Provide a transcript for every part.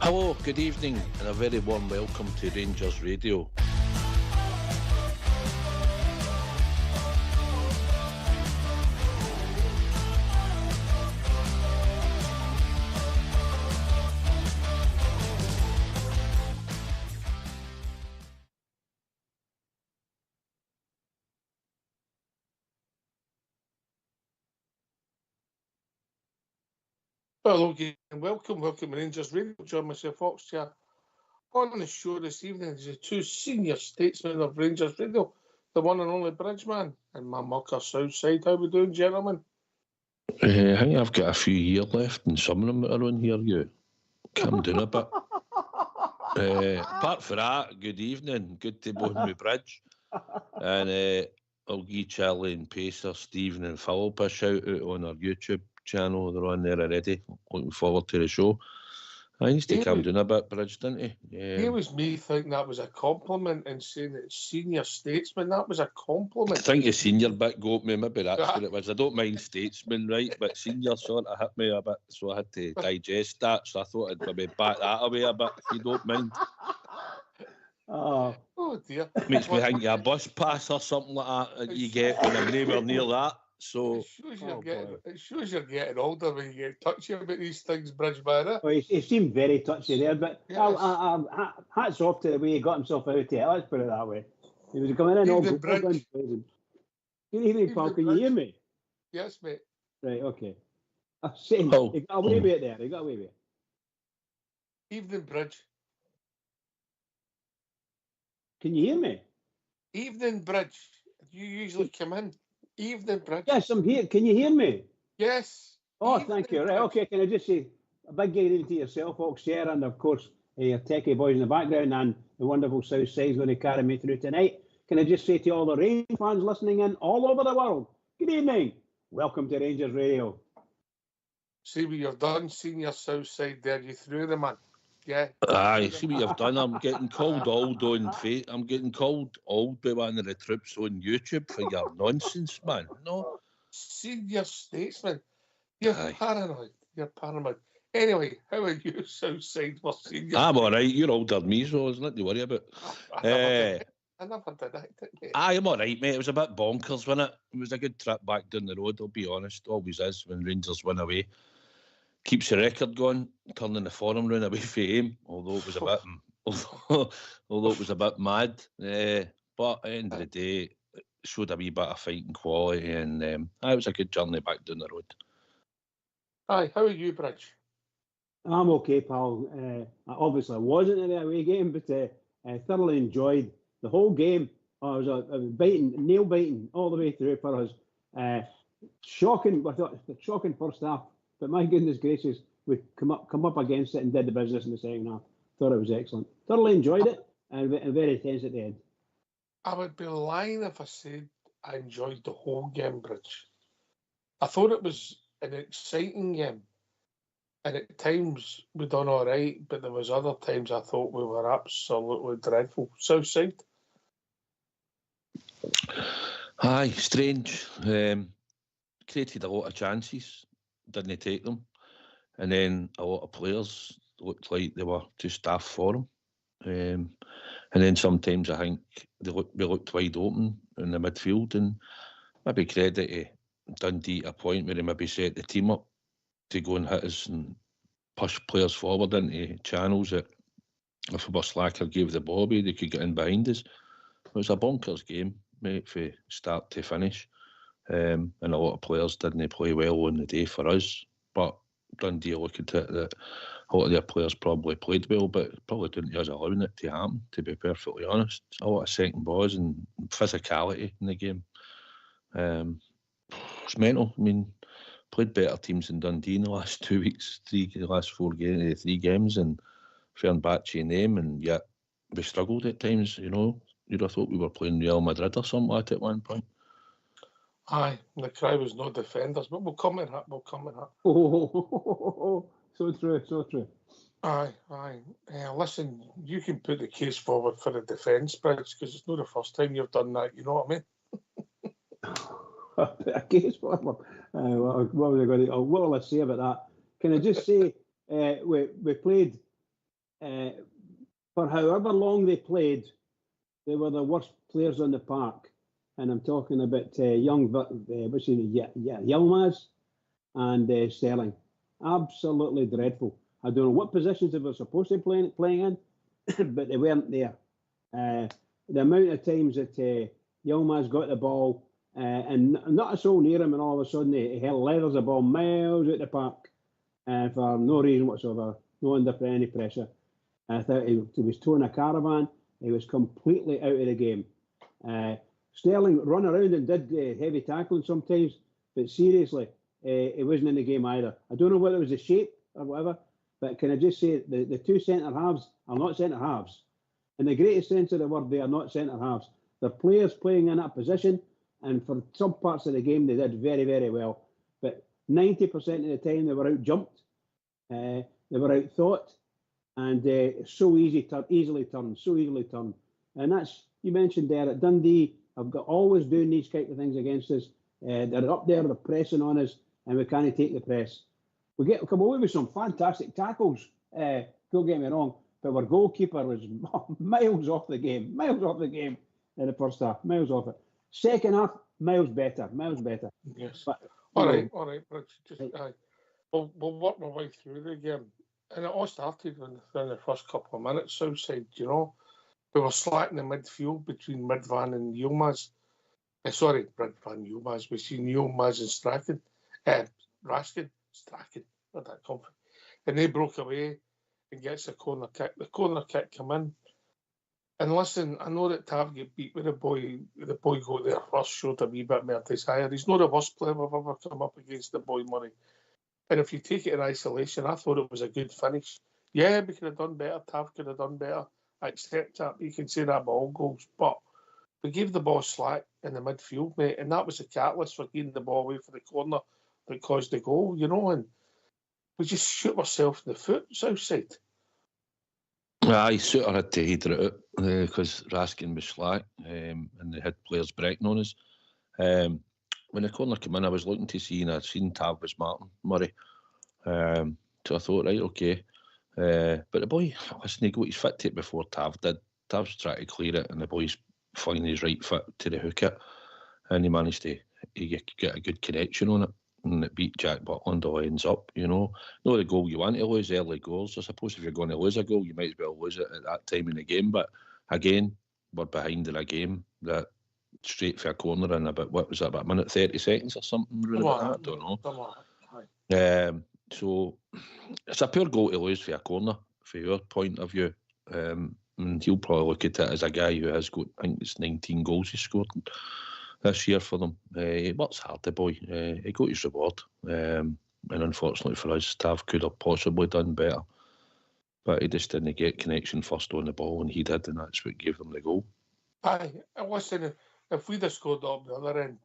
Hello, good evening, and a very warm welcome to Rangers Radio. Hello again, welcome to Rangers Radio. Join myself, Foxchair. On the show this evening is the two senior statesmen of Rangers Radio, the one and only Bridgeman and my mucker Southside. How we doing, gentlemen? I think I've got a few here left, and some of them are on here. You calm down a bit. Apart from that, good evening. Good to be on with Bridge. And I'll give Charlie and Pacer, Stephen and Philip a shout out on our YouTube channel. They're on there already. Looking forward to the show. I used to calm down a bit, Bridge, didn't he? It was me thinking that was a compliment and saying that senior statesman, that was a compliment. I think the senior bit got me, maybe that's what it was. I don't mind statesman, right, but senior sort of hit me a bit, so I had to digest that, so I thought I'd maybe back that away a bit, if you don't mind. Oh dear. Makes me think of a bus pass or something like that you get when I'm nowhere near that. So it shows you're getting older when you get touchy about these things, Bridgeman. Well, he seemed very touchy there, but yes. Hats off to the way he got himself out of it. Let's put it that way. He was coming in all good. Good evening, Paul. Can you hear me? Yes, mate. Right, okay. He got away with it there. He got away with it. Evening, Bridge. Can you hear me? Evening, Bridge. You usually come in. Evening, Bridge. Yes, I'm here. Can you hear me? Yes. Oh, thank you. Right, okay. Can I just say a big good evening to yourself, Foxchair, and of course your techie boys in the background and the wonderful South Side's going to carry me through tonight. Can I just say to all the Rangers fans listening in all over the world, good evening. Welcome to Rangers Radio. See what you've done, senior South Side there. You threw the man. Yeah. Aye, see what you've done. I'm getting called old on I'm getting called old by one of the troops on YouTube for your nonsense, man. No. Senior statesman. You're paranoid. You're paranoid. Anyway, how are you, Southside? I'm all right. You're older than me, so there's nothing to worry about. I never did that, mate. I'm all right, mate. It was a bit bonkers, wasn't it? It was a good trip back down the road, I'll be honest. Always is when Rangers win away. Keeps the record going, turning the forum round away from him, although it was a bit mad. But at the end of the day, it showed a wee bit of fighting quality, and it was a good journey back down the road. Aye, how are you, Bridge? I'm okay, pal. Obviously, I wasn't in the away game, but I thoroughly enjoyed the whole game. It was a nail biting all the way through for us. Shocking! I thought shocking first half. But my goodness gracious, we come up against it and did the business in the second half. Thought it was excellent. Thoroughly enjoyed it and very tense at the end. I would be lying if I said I enjoyed the whole game, Bridge. I thought it was an exciting game. And at times we done all right, but there was other times I thought we were absolutely dreadful. Southside? Aye, strange. Created a lot of chances. Didn't take them, and then a lot of players looked like they were too staffed for them, and then sometimes I think we looked wide open in the midfield, and maybe credit to Dundee at a point where he maybe set the team up to go and hit us and push players forward into channels that if we were slack or gave the ball away, they could get in behind us. It was a bonkers game, mate, from start to finish. And a lot of players didn't play well on the day for us, but Dundee look at it that a lot of their players probably played well, but probably didn't just allowing it to happen, to be perfectly honest. A lot of second balls and physicality in the game. It's mental. I mean, played better teams than Dundee in the last 2 weeks, the last 3 games, and Fenerbahce name, and yet we struggled at times, you know. You'd have thought we were playing Real Madrid or something like that at one point. Aye, the cry was no defenders, but we'll come in that. Oh, so true. Aye. Listen, you can put the case forward for the defence, Bridge, because it's not the first time you've done that, you know what I mean? A case forward? What will I say about that? Can I just say, we played for however long they played, they were the worst players on the park. And I'm talking about Yilmaz and Sterling. Absolutely dreadful. I don't know what positions they were supposed to be playing in, but they weren't there. The amount of times that Yilmaz got the ball and not a soul near him, and all of a sudden he leathers the ball miles out the park for no reason whatsoever, no under any pressure. I thought he was towing a caravan. He was completely out of the game. Sterling run around and did heavy tackling sometimes, but seriously, he wasn't in the game either. I don't know whether it was the shape or whatever, but can I just say the two centre halves are not centre halves. In the greatest sense of the word, they are not centre halves. They're players playing in that position, and for some parts of the game, they did very, very well. But 90% of the time, they were out jumped, they were out thought, and so easily turned. And that's, you mentioned there at Dundee, I've got always doing these kind of things against us. They're up there, they're pressing on us, and we can't take the press. We come away with some fantastic tackles, don't get me wrong, but our goalkeeper was miles off the game in the first half, miles off it. Second half, miles better. Yes. But, all right, Rich. We'll work my way through the game. And it all started in the first couple of minutes, Southside, you know. We were slacking the midfield between Midvan and Yilmaz. Midvan, Yilmaz. We see Yilmaz and Strachan. Strachan, where'd that come from? And they broke away and gets a corner kick. The corner kick come in. And listen, I know that Tav get beat with the boy got there first, showed a wee bit more desire. He's not the worst player I've ever come up against, the boy Murray. And if you take it in isolation, I thought it was a good finish. Yeah, we could have done better. Tav could have done better. I accept that. You can say that about all goals. But we gave the ball slack in the midfield, mate, and that was the catalyst for getting the ball away for the corner that caused the goal, you know, and we just shoot ourselves in the foot, Southside. Aye, Suter had to header it out because Raskin was slack and they had players breaking on us. When the corner came in, I was looking to see, and I'd seen Tav was Martin Murray. So I thought, right, okay. But the boy, listen, he got his foot to it before Tav did. Tav's trying to clear it, and the boy's finding his right foot to the hook it. And he managed to get a good connection on it. And it beat Jack Butland all ends up, you know. Not the goal you want to lose, early goals. I suppose if you're going to lose a goal, you might as well lose it at that time in the game. But again, we're behind in a game that straight for a corner in about, what was that, about a minute 30 seconds or something? I don't know. So it's a poor goal to lose for a corner, from your point of view. And he'll probably look at it as a guy who has got, I think it's 19 goals he scored this year for them. He works hard, the boy. He got his reward. And unfortunately for us, Tav could have possibly done better. But he just didn't get connection first on the ball, and he did, and that's what gave them the goal. Aye, listen, if we'd have scored up the other end,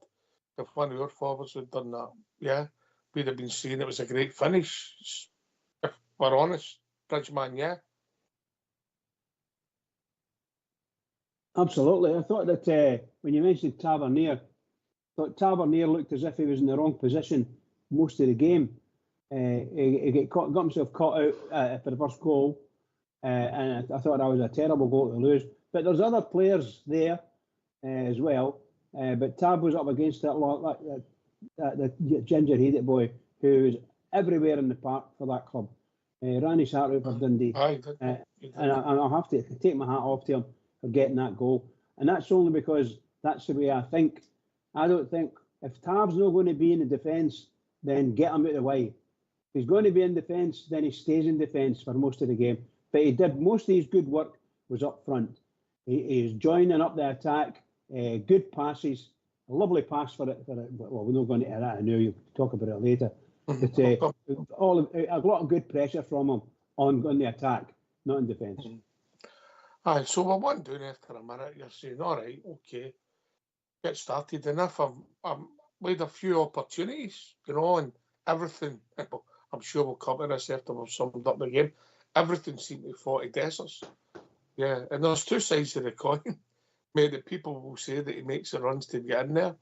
if one of our forwards had done that, yeah, we'd have been saying it was a great finish. If we're honest, Bridgeman, yeah. Absolutely. I thought that when you mentioned Tavernier, Tavernier looked as if he was in the wrong position most of the game. He got himself caught out for the first goal, and I thought that was a terrible goal to lose. But there's other players there as well. But Tab was up against that ginger-headed boy who was everywhere in the park for that club. Ran his heart out for Dundee. And I'll have to take my hat off to him for getting that goal. And that's only because that's the way I think. I don't think if Tab's not going to be in the defence, then get him out of the way. If he's going to be in defence, then he stays in defence for most of the game. But he did most of his good work was up front. He's joining up the attack, good passes, a lovely pass for it. Well, we're not going to that. I know you'll talk about it later. But a lot of good pressure from him on the attack, not in defence. Aye, so we're one doing after a minute. You're saying, all right, okay, get started. And if we had a few opportunities, you know, and everything, I'm sure we'll come to this after we've summed up the game, everything seemed to fall to Dessers. Yeah, and there's two sides of the coin. Maybe the people will say that he makes the runs to get in there.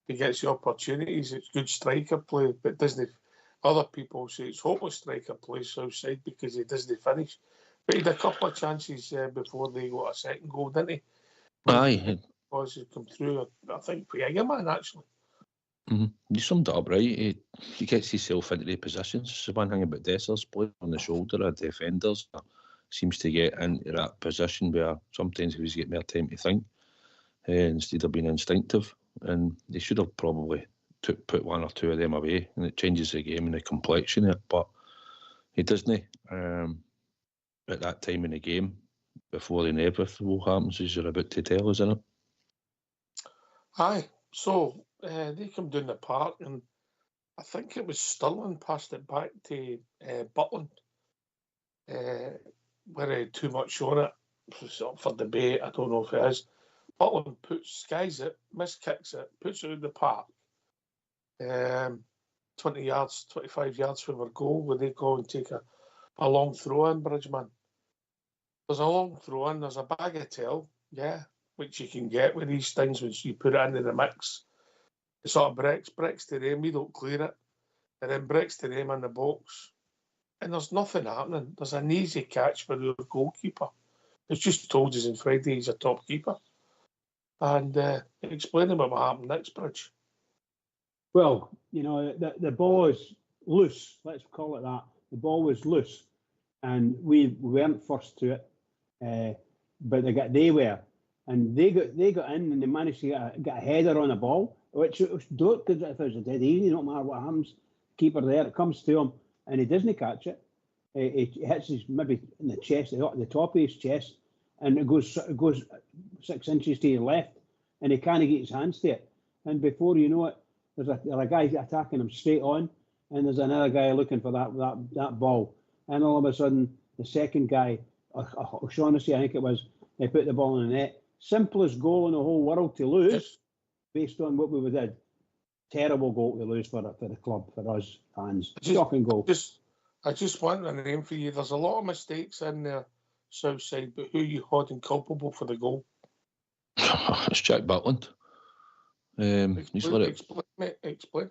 He gets the opportunities. It's good striker play, but doesn't. Other people say it's hopeless striker play outside because he doesn't finish. But he had a couple of chances before they got a second goal, didn't he? Aye. Because he come through, I think, for Ingerman, actually. You summed it up right. He gets himself into the positions. It's the one thing about Dessers, playing on the shoulder of defenders, seems to get into that position where sometimes he's get more time to think instead of being instinctive. And they should have probably put one or two of them away, and it changes the game and the complexion of it. But he doesn't. At that time in the game, before the inevitable happens, as you're about to tell us, isn't it? Aye. So they come down the park, and I think it was Stirling passed it back to Butland, where he had too much on it for debate. I don't know if it is. Butland skies it, miskicks it, puts it in the park. 20 yards, 25 yards from our goal, where they go and take a long throw in, Bridgeman. There's a long throw in, there's a bagatelle, which you can get with these things once you put it into the mix. It sort of breaks to them, we don't clear it, and then breaks to them in the box. And there's nothing happening. There's an easy catch for your goalkeeper. It's just told us on Friday he's a top keeper. And explaining what happened next, Bridge. Well, the ball is loose, let's call it that. The ball was loose, and we weren't first to it, but they were. And they got in and they managed to get a header on the ball, which it was good because if it was dead easy, no matter what happens, keeper there, it comes to him and he doesn't catch it. It hits his maybe in the chest, the top of his chest, and it goes 6 inches to your left, and he can't get his hands to it. And before you know it, there's a guy attacking him straight on, and there's another guy looking for that ball. And all of a sudden, the second guy, O'Shaughnessy, I think it was, they put the ball in the net. Simplest goal in the whole world to lose, based on what we did. Terrible goal to lose for the club, for us fans. Shocking goal. I just want a name for you. There's a lot of mistakes in the south side, but who are you holding culpable for the goal? It's Jack Butland. Explain.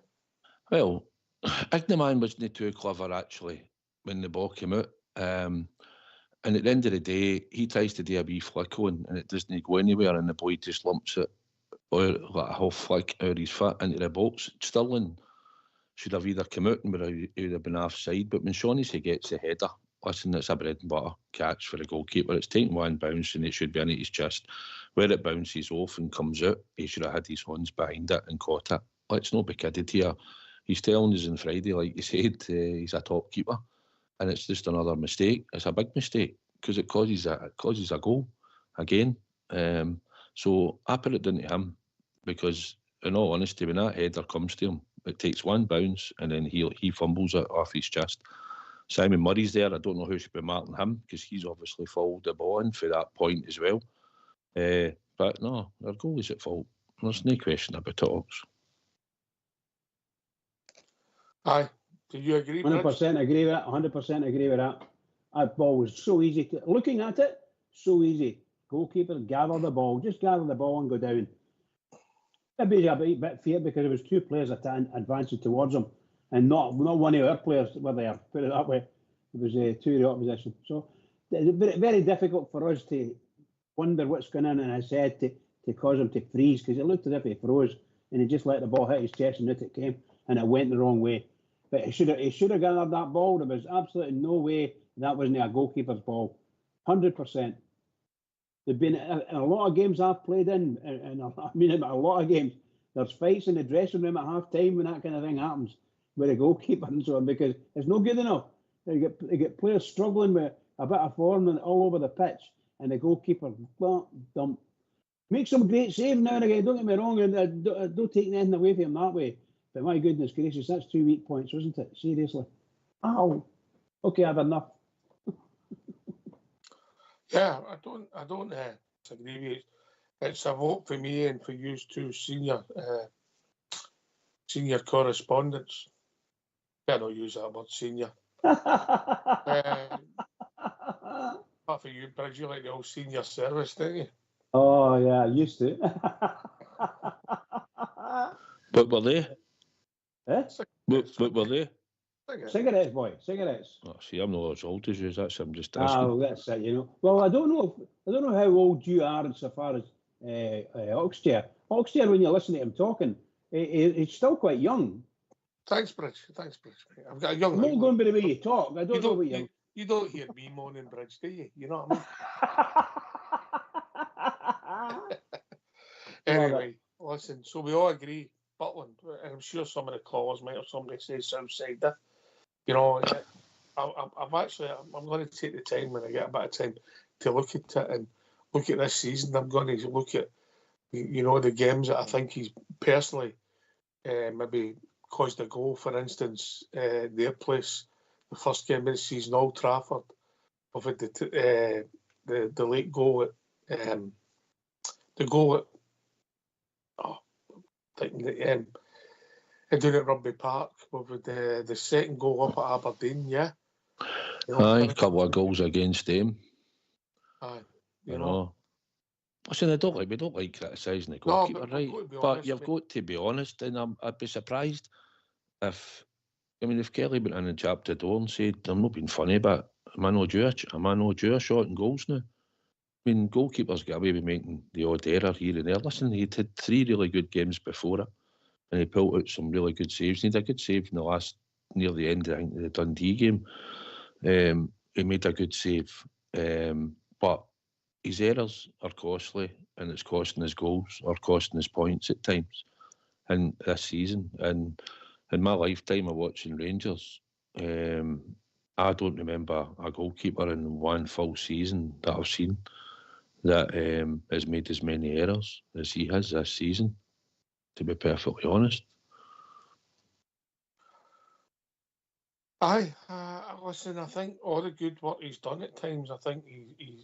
Well, Ignaman wasn't too clever actually when the ball came out. And at the end of the day, he tries to do a wee flick on, and it doesn't go anywhere, and the boy just lumps it, or like a half flick out his foot into the box. Stirling should have either come out and he would have been offside, but when Shaughnessy gets the header, listen, it's a bread and butter catch for the goalkeeper. It's taken one bounce, and it should be in his chest. Where it bounces off and comes out, he should have had his hands behind it and caught it. Let's not be kidded here. He's telling us on Friday, like you said, he's a top keeper. And it's just another mistake. It's a big mistake because it causes a goal again. So I put it down to him because, in all honesty, when that header comes to him, it takes one bounce and then he fumbles it off his chest. Simon Murray's there. I don't know who should be marking him because he's obviously fouled the ball in for that point as well. But no, our goal is at fault. There's no question about it, Ox. Aye. Do you agree? 100% agree with that. 100% agree with that. That ball was so easy. Looking at it, so easy. Goalkeeper, gather the ball. Just gather the ball and go down. Maybe a bit fear because there was two players advancing towards him, and not one of our players were there. Put it that way. It was two of the opposition. So it's very, very difficult for us to wonder what's going on in his head to cause him to freeze, because it looked as if he froze and he just let the ball hit his chest and out it came, and it went the wrong way. But he should have gathered that ball. There was absolutely no way that wasn't a goalkeeper's ball. 100%. There've been in a lot of games I've played in, and I mean a lot of games, there's fights in the dressing room at half time when that kind of thing happens with a goalkeeper and so on, because it's no good enough. You get players struggling with a bit of form and all over the pitch, and the goalkeeper dump. Make some great saves now and again, don't get me wrong, and don't take anything away from him that way. But my goodness gracious, that's 2 weak points, wasn't it? Seriously. Ow. Okay, I've had enough. Yeah, I don't disagree with you. It's a vote for me and for you two senior correspondents. I don't use that word, senior. Apart for you, Bridge, you like the old senior service, don't you? Oh yeah, I used to. But were they? Eh? But were they? Cigarettes, boy, cigarettes. Oh, see, I'm not as old as you. I'm just asking. Oh, that's it, you know. Well, I don't know how old you are insofar as Oxtear. Oxtear, when you listen to him talking, he's still quite young. Thanks, Bridge. I've got a young. I'm not going by the way you talk. I don't know what you. You don't hear me moaning, Bridge, do you? You know what I mean? Anyway, listen. So we all agree, Butland, and I'm sure some of the callers might have something to say Southside. You know, I'm going to take the time when I get a bit of time to look at it and look at this season. I'm going to look at, you know, the games that I think he's personally maybe caused a goal. For instance, their place, the first game of the season, Old Trafford, of the late goal at the goal at down at Rugby Park with the second goal up at Aberdeen, yeah. You know, aye, a couple of goals against them. Aye, you know. Listen, we don't like criticising the goalkeeper, right? But you've got to be honest, and I'd be surprised if Kelly went in and chapped the door and said, "I'm not being funny, but am I not due a shot and goals now?" I mean, goalkeepers get away with making the odd error here and there. Listen, he'd had 3 really good games before it, and he pulled out some really good saves. He had a good save in the last, near the end, I think, the Dundee game. He made a good save, but his errors are costly, and it's costing his goals or costing his points at times. And this season, and in my lifetime of watching Rangers, I don't remember a goalkeeper in one full season that I've seen that has made as many errors as he has this season, to be perfectly honest. Aye, listen, I think all the good work he's done at times, I think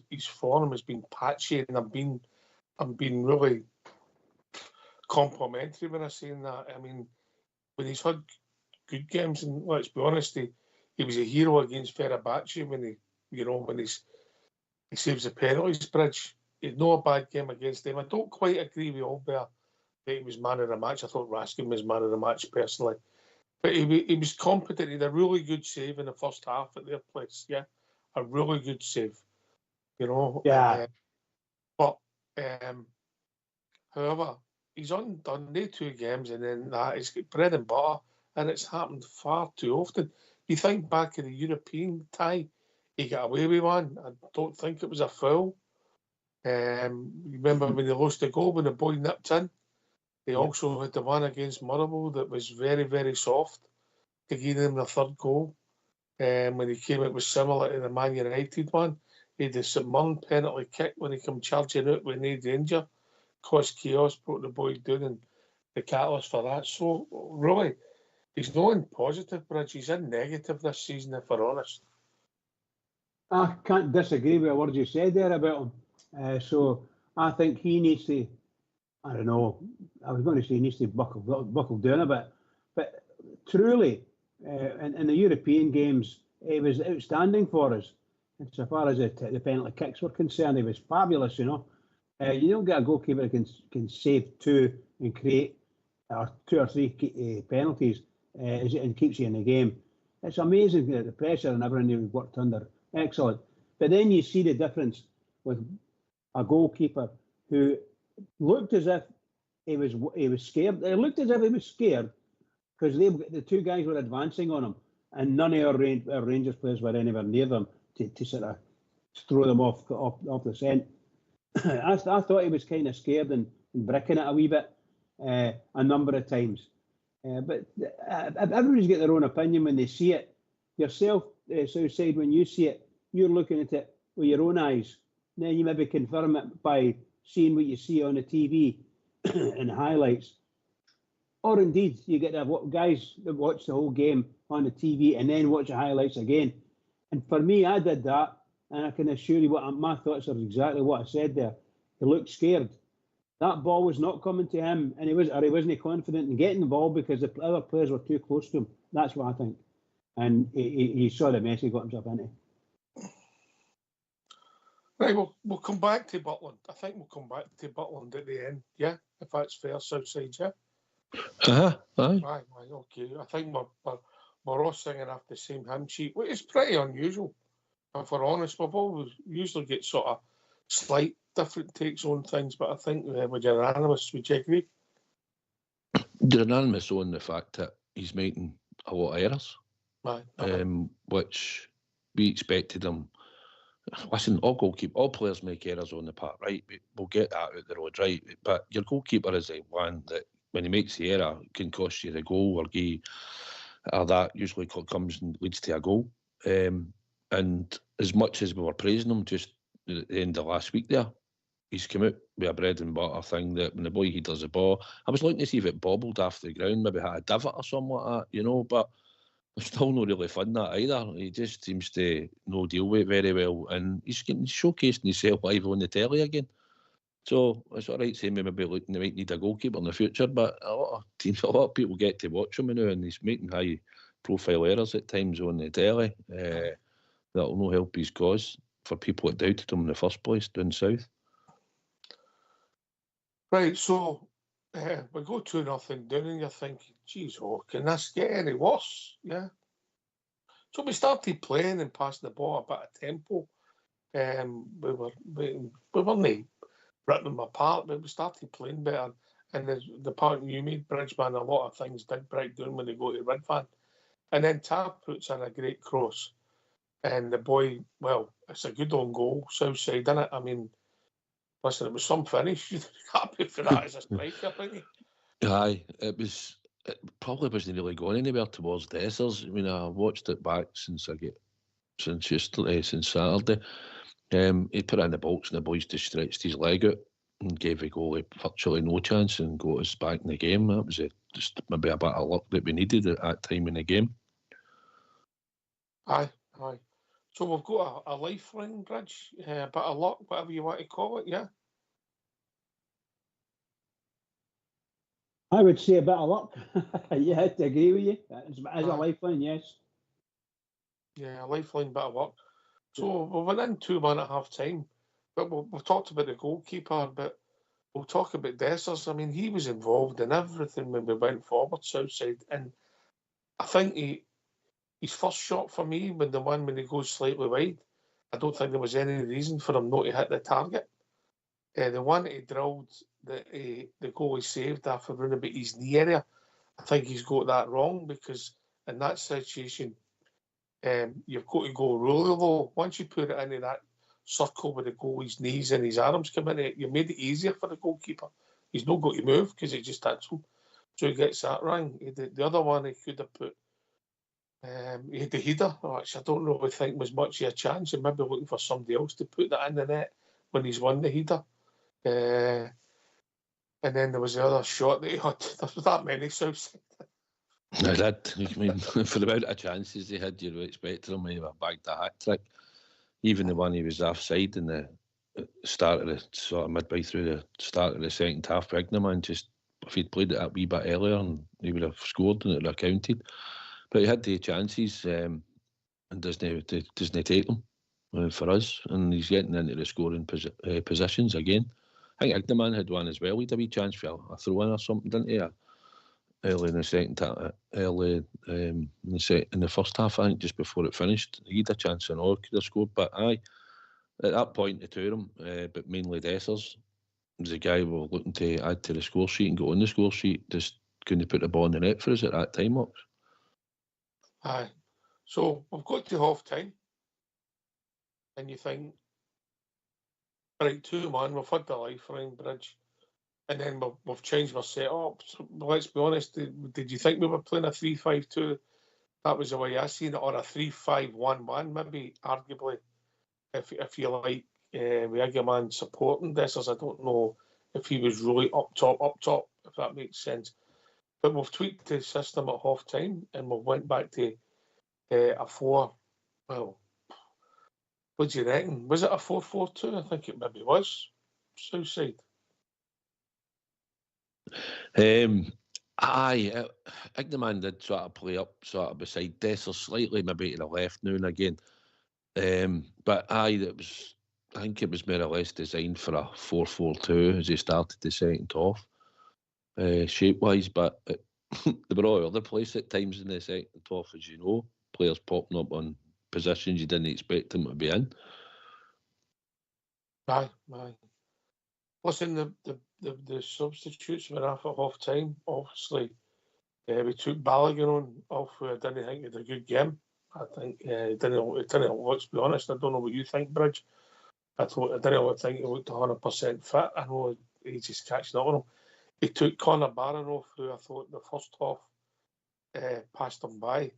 his form has been patchy, and I'm being really complimentary when I'm saying that. I mean, when he's had good games, and let's be honest, he was a hero against Fenerbahce when he saves the penalties, Bridge. He had no bad game against them. I don't quite agree with Albert that he was man of the match. I thought Raskin was man of the match personally. But he was competent. He had a really good save in the first half at their place, yeah. A really good save, you know. Yeah. However, he's undone the 2 games, and then that he's got bread and butter, and it's happened far too often. You think back in the European tie, he got away with one. I don't think it was a foul. Remember when they lost the goal when the boy nipped in? They also had the one against Motherwell that was very, very soft to give them the 3rd goal. When he came, it was similar to the Man United one. He had the St Mirren penalty kick when he came charging out with no danger. Caused chaos, brought the boy down, and the catalyst for that. So, really, he's not in positive, Bridge. He's in negative this season, if we're honest. I can't disagree with a word you said there about him. So I think he needs to, I don't know, I was going to say he needs to buckle down a bit. But truly, in the European games, he was outstanding for us. So far as the penalty kicks were concerned, he was fabulous, you know. You don't get a goalkeeper that can save 2 and create 2 or 3 penalties and keeps you in the game. It's amazing the pressure and everything he worked under. Excellent. But then you see the difference with a goalkeeper who looked as if he was scared. It looked as if he was scared because the 2 guys were advancing on him, and none of our Rangers players were anywhere near them to sort of throw them off the scent. I thought he was kind of scared and bricking it a wee bit a number of times. But everybody's got their own opinion when they see it. Yourself, Southside, when you see it, you're looking at it with your own eyes. Then you maybe confirm it by seeing what you see on the TV and highlights. Or indeed, you get guys that watch the whole game on the TV and then watch the highlights again. And for me, I did that, and I can assure you my thoughts are exactly what I said there. He looked scared. That ball was not coming to him, and he wasn't confident in getting the ball because the other players were too close to him. That's what I think. And he saw the mess he got himself into. Right, we'll come back to Butland. I think we'll come back to Butland at the end, yeah? If that's fair, Southside, yeah? Aye. Right, okay. I think we're we're all singing off the same hymn sheet, which is pretty unusual. If we're honest, we've always usually get sort of slight different takes on things, but I think we're unanimous. Would you agree? You're unanimous on the fact that he's making a lot of errors, which we expected him. Listen, all players make errors on the park, right? We'll get that out the road, right? But your goalkeeper is the one that, when he makes the error, can cost you the goal, or that usually comes and leads to a goal. And as much as we were praising him just at the end of last week there, he's come out with a bread and butter thing that when the boy headers the ball, I was looking to see if it bobbled off the ground, maybe had a divot or something like that, but it's still not really fun that either. He just seems to no deal with it very well, and he's getting showcasing himself live on the telly again. So it's all right saying we maybe looking they might need a goalkeeper in the future, but a lot of people get to watch him now, and he's making high profile errors at times on the telly. That'll no help his cause for people that doubted him in the first place down south. Right, so we go 2-0 down, and you're thinking, geez, can this get any worse? Yeah. So we started playing and passing the ball a bit of tempo. We weren't ripping them apart, but we started playing better. And the point you made, Bridgeman, a lot of things did break down when they go to Ridvan. And then Tab puts in a great cross. And the boy, well, it's a good on goal, south side, isn't it? I mean, listen, it was some finish. You're happy for that as a striker, aren't you? Aye, it probably wasn't really going anywhere towards Dessers. I mean, I watched it back since Saturday. He put it in the box, and the boys just stretched his leg out and gave the goalie virtually no chance and got us back in the game. That was just maybe a bit of luck that we needed at that time in the game. Aye. So we've got a lifeline, Bridge, a bit of luck, whatever you want to call it, yeah? I would say a bit of luck. You had to agree with you. As a lifeline, yes. Yeah, a lifeline, bit of luck. So we went in 2-1 at half time, but we've talked about the goalkeeper, but we'll talk about Dessers. I mean, he was involved in everything when we went forward, Southside, and I think his first shot for me, when he goes slightly wide, I don't think there was any reason for him not to hit the target. The one that he drilled, the goalie saved after running about his knee area, I think he's got that wrong, because in that situation, you've got to go really low. Once you put it into that circle with the goalie's knees and his arms come in, you made it easier for the goalkeeper. He's not got to move because he just hits him. So he gets that wrong. The other one he could have put, he had the header, which I don't really think was much of a chance. He might be looking for somebody else to put that in the net when he's won the header. And then there was the other shot that he had. There was that many Southside. I did. I mean, for the amount of chances they had, you'd expect them to have bagged a hat trick. Even the one he was offside in the start of the sort of midway through the start of the second half, Ignaman, just if he'd played it a wee bit earlier, and he would have scored and it would have counted. But he had the chances and doesn't take them for us, and he's getting into the scoring positions again. I think Ignaman had one as well. He had a wee chance for a throw-in or something, didn't he? Early in the second half, in the first half, I think, just before it finished, he had a chance and all could have scored. But aye, at that point, the two of them, but mainly Dessers, was the guy we were looking to add to the score sheet and go on the score sheet. Just couldn't put the ball in the net for us at that time, Ox. Aye. So we've got to half time, and you think, right, 2-1, we've had the lifeline, Bridge. And then we've changed our setup. So let's be honest, did you think we were playing a 3-5-2? That was the way I seen it, or a 3-5-1-1, maybe, arguably, if you like, with Ignaman supporting Dessers. I don't know if he was really up top, if that makes sense. But we've tweaked the system at half time, and we've went back to a 4. Well, what do you reckon? Was it a 4-4-2? I think it maybe was. Southside. Aye, Ignaman did sort of play up sort of beside Dessers, slightly maybe to the left now and again. But aye, I think it was more or less designed for a 4-4-2 as he started the second half, shape-wise. But they were all over the place at times in the second half, as you know. Players popping up on positions you didn't expect them to be in. Aye. Listen, the substitutes were off at half time. Obviously, we took Balogun on off who I didn't think he had a good game. I think he didn't. Let's be honest. I don't know what you think, Bridge. I didn't think he looked 100% fit. I know he's just catching up on him. He took Conor Barron off, who I thought the first half passed him by.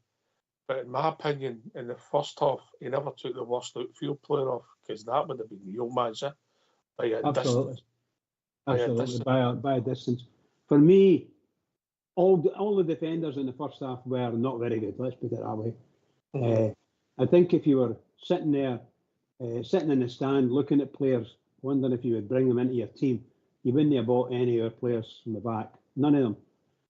But in my opinion, in the first half, he never took the worst outfield player off, because that would have been Yilmaz by a Absolutely. distance. Absolutely, by a distance. For me, all the defenders in the first half were not very good. Let's put it that way. I think if you were sitting there, sitting in the stand, looking at players, wondering if you would bring them into your team, you wouldn't have bought any of your players from the back. None of them.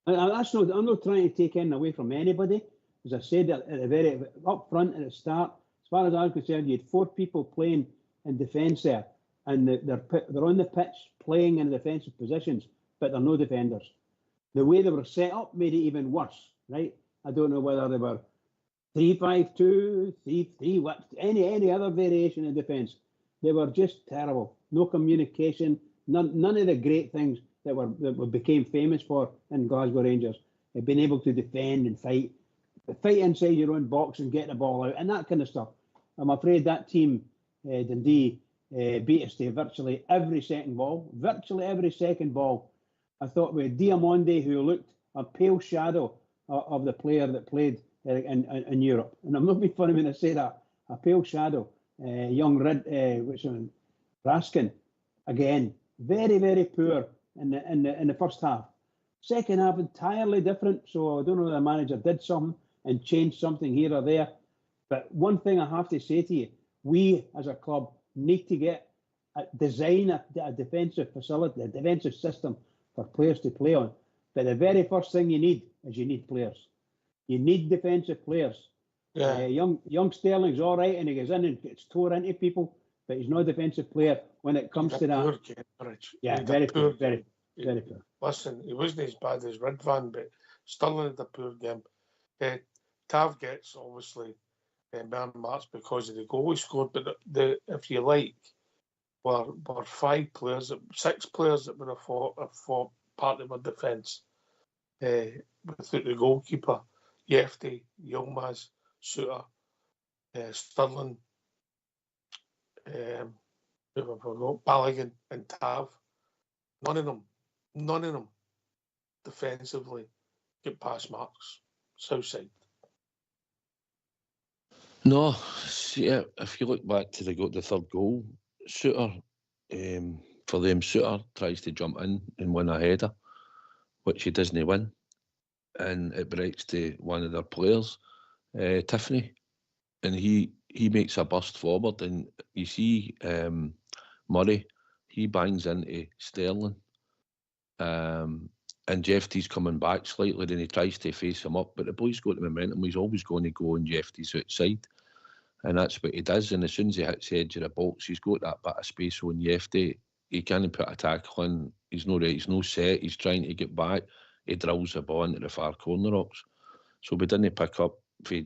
And I'm not trying to take anything away from anybody. As I said at the very up front at the start, as far as I was concerned, you had 4 people playing in defence there, and they're on the pitch playing in defensive positions, but they're no defenders. The way they were set up made it even worse, right? I don't know whether they were 3-5-2, 3-3, any other variation of defence. They were just terrible. No communication, none of the great things that we became famous for in Glasgow Rangers. They've been able to defend and fight inside your own box and get the ball out and that kind of stuff. I'm afraid that team, Dundee, beat us to virtually every second ball. I thought we had Diamonde, who looked a pale shadow of the player that played in Europe. And I'm not being funny when I say that. A pale shadow. Young Raskin, again, very, very poor in the first half. Second half, entirely different. So I don't know whether the manager did something and changed something here or there. But one thing I have to say to you, we as a club need to design a defensive facility, a defensive system for players to play on. But the very first thing you need players. You need defensive players. Yeah. Young Sterling's all right, and he goes in and gets tore into people, but he's not a defensive player when it comes to that. Very poor. Listen, he wasn't as bad as Ridvan, but Sterling had a poor game. Tav gets obviously man marks because of the goal he scored, but if you like, were 6 players that would have fought part of our defence without the goalkeeper, Yefty, Yilmaz, Suter, Sterling, Balogun and Tav. None of them defensively get past marks. Southside. No, see, if you look back to the third goal, Suter tries to jump in and win a header, which he doesn't win, and it breaks to one of their players, Tiffany, and he makes a burst forward, and you see Murray, he bangs into Sterling, and Jeffty's coming back slightly, and he tries to face him up, but the boy's got the momentum. He's always going to go on Jeffty's outside, and that's what he does. And as soon as he hits the edge of the box, he's got that bit of space on Jefty. He can't put a tackle in. He's no ready. He's no set. He's trying to get back. He drills the ball into the far corner rocks. So we didn't pick up for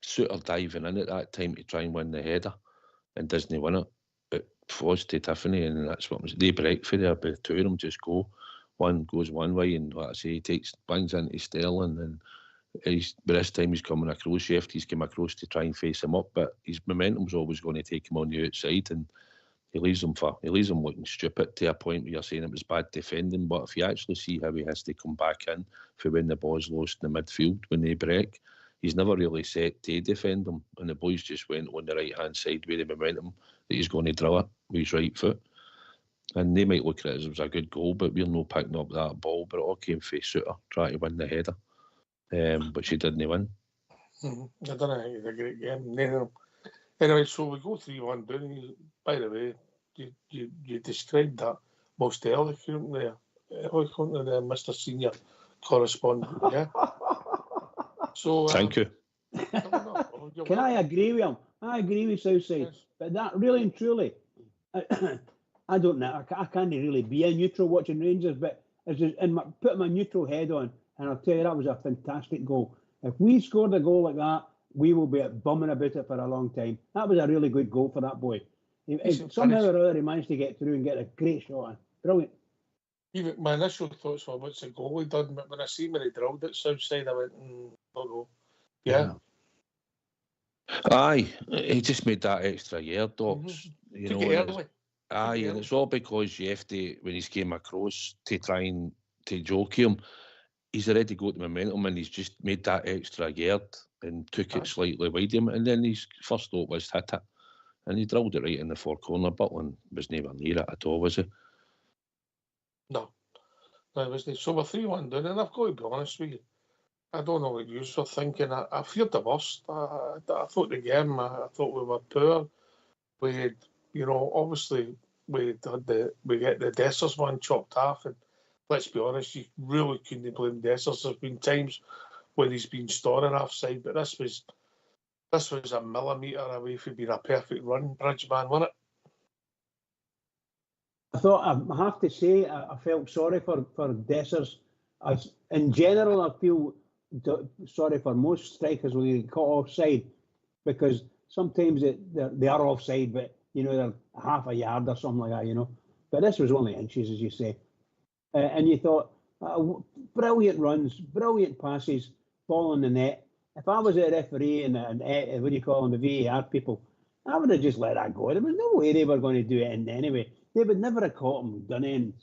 Suter diving in at that time to try and win the header, and doesn't win it. It falls to Tiffany, and that's what they break for there. But the two of them just go. One goes one way, and like I say, he bangs into Sterling, and by this time he's coming across. He's come across to try and face him up, but his momentum's always going to take him on the outside, and he leaves him looking stupid to a point where you're saying it was bad defending. But if you actually see how he has to come back in for when the ball's lost in the midfield when they break, he's never really set to defend them, and the boys just went on the right hand side with the momentum that he's going to drill it with his right foot. And they might look at it as it was a good goal, but we're not picking up that ball. But it all came from Suter trying to win the header, but she didn't win. I don't know. It's a great game. Anyway, so we go 3-1 down. By the way, you described that most eloquently there, Mr. Senior Correspondent. Yeah. So thank you. Can I agree with him? I agree with Southside, yes. But that really and truly. I don't know. I can't really be a neutral watching Rangers, but putting my neutral head on, And I'll tell you, that was a fantastic goal. If we scored a goal like that, we will be bumming about it for a long time. That was a really good goal for that boy. Somehow or other, he managed to get through and get a great shot in. Brilliant. Even my initial thoughts were, what's the goalie done? But when I see when he drilled it Southside, I went, don't know. Yeah. Aye, he just made that extra yard, Docs. You Took know, it early. Aye, and it's all because you have to, when he's came across to try and to joke him, he's already got the momentum and he's just made that extra yard and took it slightly wide him, and then his first thought was hit it, and he drilled it right in the far corner. Butland was never near it at all, was he? No, it wasn't. So we're 3-1 down, and I've got to be honest with you. I don't know what you were thinking. I feared the worst. I thought the game, I thought we were poor. We had, obviously we get the Dessers one chopped off, and let's be honest, you really couldn't blame Dessers. There's been times when he's been storing offside, but this was a millimetre away from being a perfect run, Bridgeman, wasn't it? I thought, I have to say, I felt sorry for Dessers. In general, I feel sorry for most strikers when they get caught offside, because sometimes they are offside, but they're half a yard or something like that, But this was only inches, as you say. And you thought, brilliant runs, brilliant passes, ball in the net. If I was a referee and what do you call them, the VAR people, I would have just let that go. There was no way they were going to do it anyway. They would never have caught him, done anything.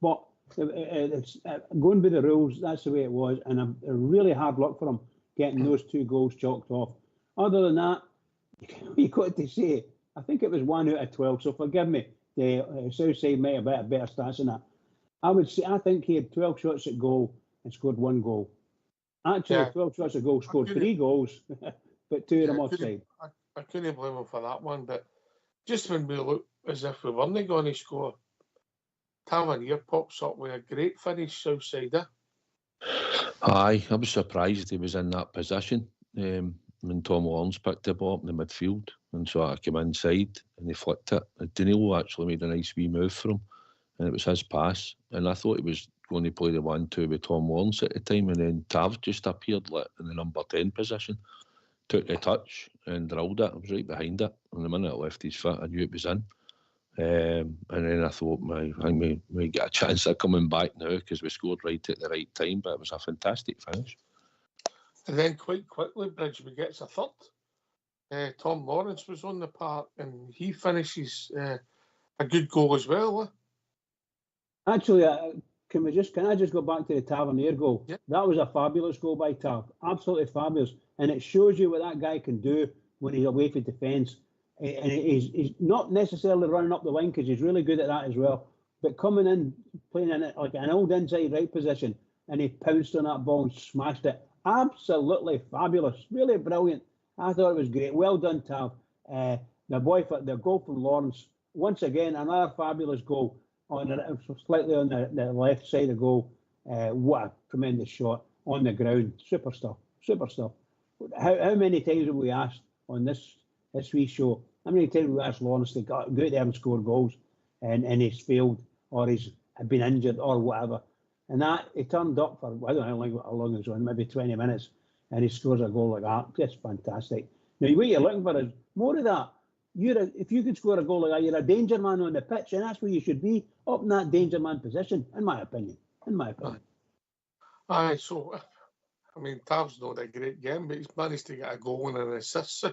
But it's going by the rules, that's the way it was, and a really hard luck for him getting those 2 goals chalked off. Other than that, you got to say, I think it was 1 out of 12, so forgive me, the Southside might have a better stats than that. I think he had 12 shots at goal and scored 1 goal. Actually, 12 shots at goal, scored 3 goals, but 2 of them offside. I couldn't blame him for that one, but just when we look as if we weren't going to score, Tavernier pops up with a great finish Southside. Aye, I was surprised he was in that position when Tom Lawrence picked the ball up in the midfield and so I came inside and he flicked it. Danilo actually made a nice wee move for him and it was his pass, and I thought he was going to play the 1-2 with Tom Lawrence at the time, and then Tav just appeared in the number 10 position, took the touch and drilled it. I was right behind it, and the minute it left his foot I knew it was in. And then I thought, I think we get a chance of coming back now because we scored right at the right time, but it was a fantastic finish. And then quite quickly, Bridgman gets a third. Tom Lawrence was on the park and he finishes a good goal as well. Actually, can I just go back to the Tavernier goal? Yep. That was a fabulous goal by Tav, absolutely fabulous, and it shows you what that guy can do when he's away from defence. And he's not necessarily running up the wing because he's really good at that as well. But coming in, playing in it like an old inside right position, and he pounced on that ball and smashed it. Absolutely fabulous, really brilliant. I thought it was great. Well done, Tav. The goal from Lawrence, once again, another fabulous goal slightly on the left side of goal. What a tremendous shot on the ground. Super stuff. How many times have we asked on this wee show? How many times have we asked Lawrence to go out there and score goals, and he's failed or he's been injured or whatever? And that he turned up for I don't know how long it was on, maybe 20 minutes, and he scores a goal like that. Just fantastic. Now what you're looking for is more of that. If you could score a goal like that, you're a danger man on the pitch, and that's where you should be, up in that danger man position, in my opinion. Aye, so I mean, Tav's not a great game, but he's managed to get a goal and an assist.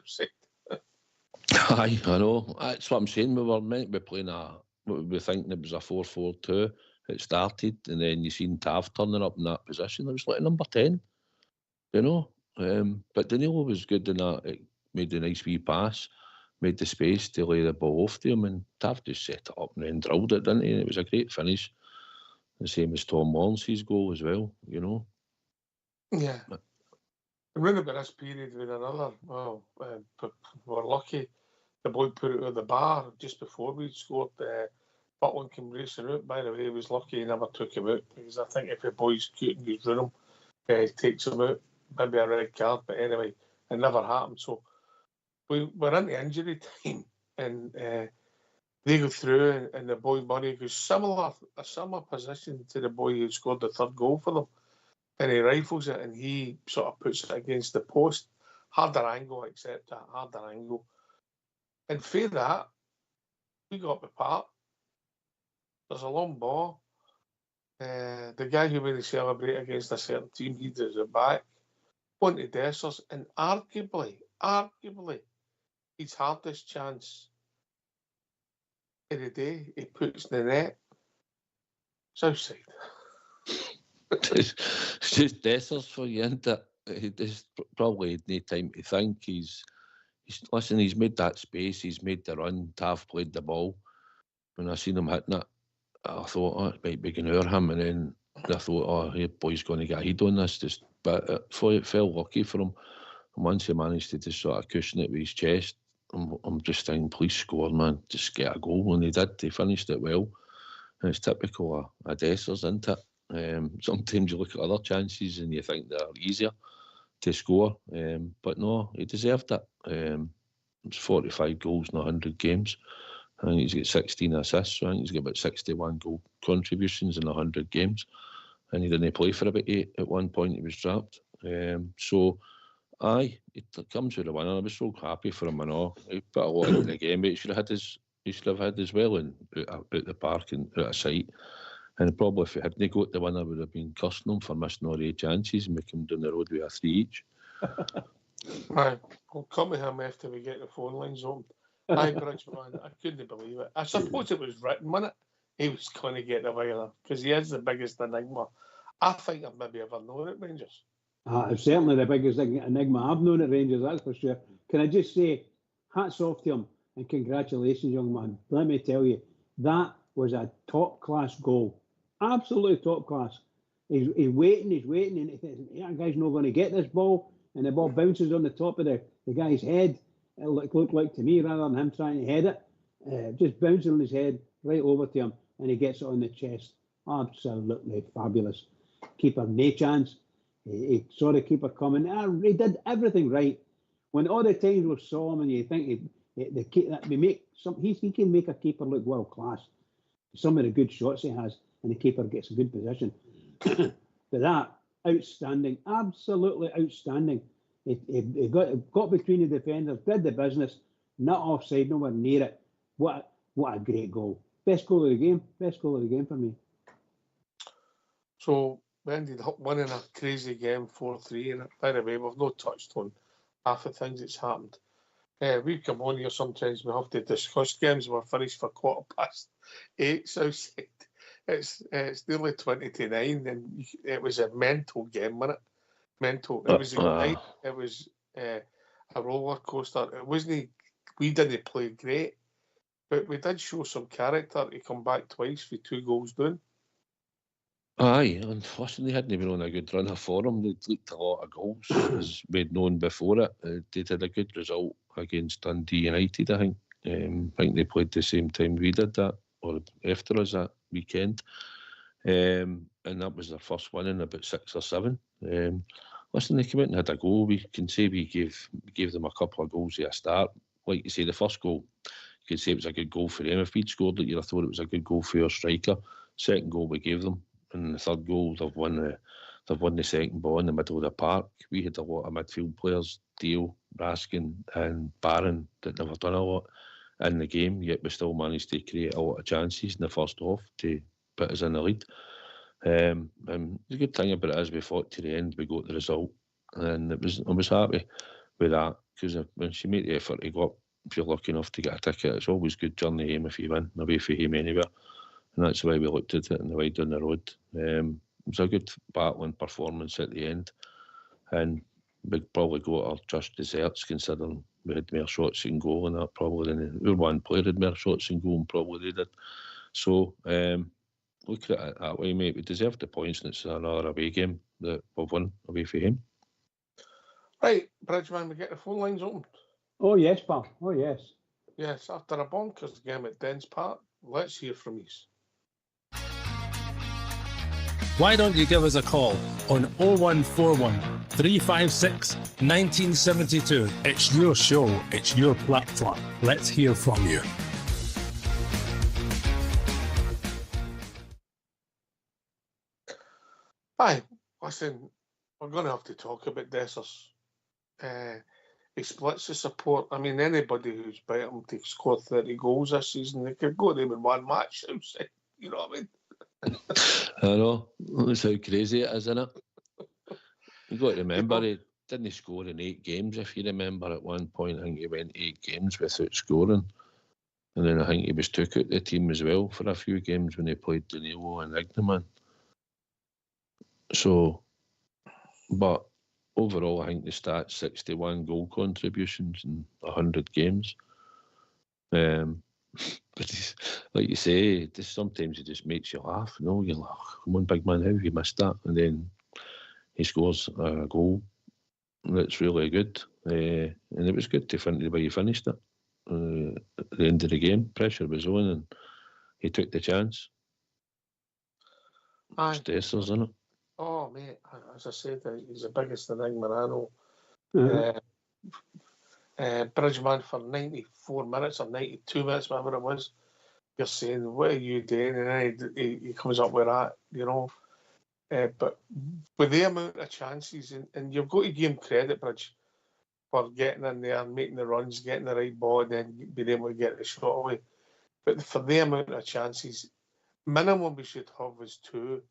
Aye, I know. That's what I'm saying. We were meant to be playing what we thinking it was a 4-4-2. It started, and then you seen Tav turning up in that position. It was like number 10, But Danilo was good in that. It made a nice wee pass, made the space to lay the ball off to him, and Tav just set it up and then drilled it, didn't he? And it was a great finish. The same as Tom Lawrence's goal as well, Yeah. And round about this period with another, we're lucky. The boy put it at the bar just before we'd scored. Butland came racing out. By the way, he was lucky he never took him out, because I think if the boy's cute and he's running him, he takes him out, maybe a red card. But anyway, it never happened. So we're into injury time, and they go through, and the boy Murray goes a similar position to the boy who scored the third goal for them. and he rifles it, and he sort of puts it against the post. Harder angle, accept that, harder angle. And for that, we got the part. There's a long ball. The guy who made the celebrate against a certain team, he does it back. On to Dessers, and arguably, his hardest chance of the day, he puts in the net. It's outside. It's just Dessers for you, isn't it? He's probably no time to think. He's made that space, he's made the run, Taff played the ball. When I seen him hitting it, I thought, oh, it might be going to him, and then I thought, oh, here boy's going to get a head on this. But it felt lucky for him. And once he managed to just sort of cushion it with his chest, I'm just thinking, please score, man, just get a goal. And he did, he finished it well. And it's typical of Dessers, isn't it? Sometimes you look at other chances and you think they're easier to score, but no, he deserved it. It's 45 goals in 100 games. I think he's got 16 assists, so I think he's got about 61 goal contributions in 100 games, and he didn't play for about 8 at one point. He was dropped. So aye, it comes with a win. I was so happy for him and all. He put a lot in the game, but he should have had as well and out the park and out of sight. And probably if he hadn't got the winner, would have been cursing him for missing all 8 chances and making him down the road with a 3 each. Right, we'll come to him after we get the phone lines open. Aye, Bridgman, I couldn't believe it. I suppose it was written, wasn't it? He was going to get the winner because he is the biggest enigma I think I've maybe ever known at Rangers. It's certainly the biggest enigma I've known at Rangers, that's for sure. Can I just say, hats off to him and congratulations, young man. Let me tell you, that was a top-class goal. Absolutely top class. He's waiting, and he thinks, that guy's not going to get this ball, and the ball bounces on the top of the guy's head. It looked like to me, rather than him trying to head it, just bouncing on his head right over to him, and he gets it on the chest. Absolutely fabulous. Keeper, no chance. He saw the keeper coming. He did everything right. When all the times we saw him, and you think he can make a keeper look world class. Some of the good shots he has, and the keeper gets a good position. But that, outstanding, absolutely outstanding. He got between the defenders, did the business, not offside, nowhere near it. What a great goal. Best goal of the game for me. So we ended up winning a crazy game 4-3, and by the way, we've not touched on half the things that's happened. We come on here sometimes, we have to discuss games. We're finished for 8:15, so it's nearly 20 to 9, and it was a mental game, wasn't it? Mental. It was a night. It was a roller coaster. It wasn't. We didn't play great, but we did show some character to come back twice with 2 goals down. Aye, and listen, they hadn't been on a good runner for them. They'd leaked a lot of goals, as we'd known before it. They did a good result against Dundee United, I think. I think they played the same time we did that, or after us that weekend. And that was their first win in about 6 or 7. Listen, they came out and had a goal. We can say we gave them a couple of goals at a start. Like you say, the first goal, you could say it was a good goal for them. If we'd scored it, you'd have thought it was a good goal for our striker. Second goal we gave them. And the third goal, they've won the second ball in the middle of the park. We had a lot of midfield players, Dale, Raskin and Barron, that never done a lot in the game, yet we still managed to create a lot of chances in the first half to put us in the lead. And the good thing about it is we fought to the end, we got the result, and I was happy with that, because when you make the effort to go up, if you're lucky enough to get a ticket, it's always good journey home if you win, away from home anywhere. And that's the way we looked at it, and the way down the road. It was a good battling performance at the end, and we'd probably got our just desserts, considering we had more shots in goal and that probably than our one player had more shots in goal and probably they did. So look at it that way, mate. We deserved the points, and it's another away game that we've won away from him. Right, Bridgman, we get the phone lines open. Oh yes, pal. Oh yes. Yes, after a bonkers game at Dens Park, let's hear from you. Why don't you give us a call on 0141 356 1972. It's your show, it's your platform. Let's hear from you. Hi, Listen, we're going to have to talk about Dessers. He splits the support. I mean, anybody who's bet him to score 30 goals this season, they could go to him in one match. You know what I mean? I know. That's how crazy it is, isn't it? You've got to remember, he didn't score in 8 games, if you remember. At one point, I think he went 8 games without scoring. And then I think he was took out the team as well for a few games when he played Danilo and Ignaman. So, but overall, I think the stats, 61 goal contributions in 100 games. But like you say, sometimes it just makes you laugh. You know, you're like, come on, big man, how have you missed that? And then he scores a goal that's really good. And it was good to finish the way he finished it. At the end of the game, pressure was on and he took the chance. It's Dessers, isn't it? Oh, mate, as I said, he's the biggest enigma I know. Bridgman for 94 minutes or 92 minutes, whatever it was. You're saying, what are you doing? And then he comes up with that, you know. But with the amount of chances, and you've got to give him credit, Bridge, for getting in there, making the runs, getting the right ball, and then being able to get the shot away. But for the amount of chances, minimum we should have is 2,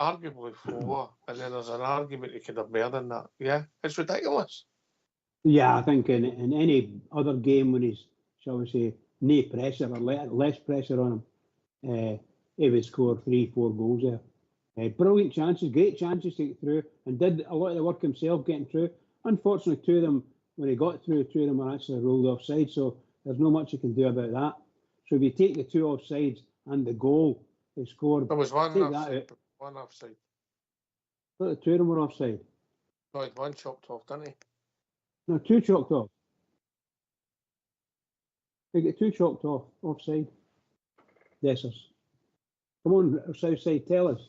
arguably 4, and then there's an argument he could have more than that. Yeah, it's ridiculous. Yeah, I think in any other game when he's, shall we say, no pressure or less pressure on him, he would score 3-4 goals there. Brilliant chances, great chances to get through, and did a lot of the work himself getting through. Unfortunately, 2 of them, when he got through, 2 of them were actually rolled offside, so there's not much you can do about that. So if you take the 2 offsides and the goal he scored, there was one offside. But the 2 of them were offside. No, he had 1 chopped off, didn't he? No, 2 chalked off. They get 2 chalked off, offside. Dessers. Come on, Southside, tell us.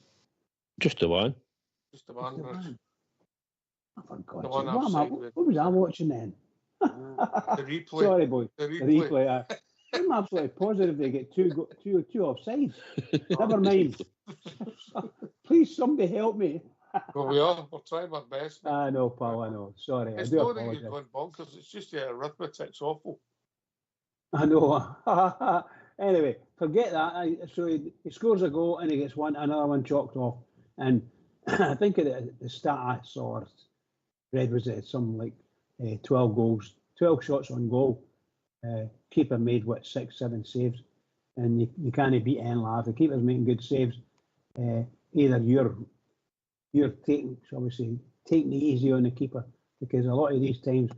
Just the one. Just the one. Oh, for God's sake. What was I watching then? The replay. Sorry, boy. The replay. I'm absolutely positive they get two offside. Never mind. Please, somebody help me. Well, we are. We're trying our best. Mate. I know, pal. I know. Sorry. It's I do not that apologise. you're going bonkers. It's just the arithmetic's awful. I know. Anyway, forget that. So he scores a goal and he gets another one chalked off. And I think at the start I saw, read was it something like 12 goals, 12 shots on goal. Keeper made 6-7 saves, and you can't beat anyone. If the keeper's making good saves, either you're taking, shall we say, taking it easy on the keeper, because a lot of these times,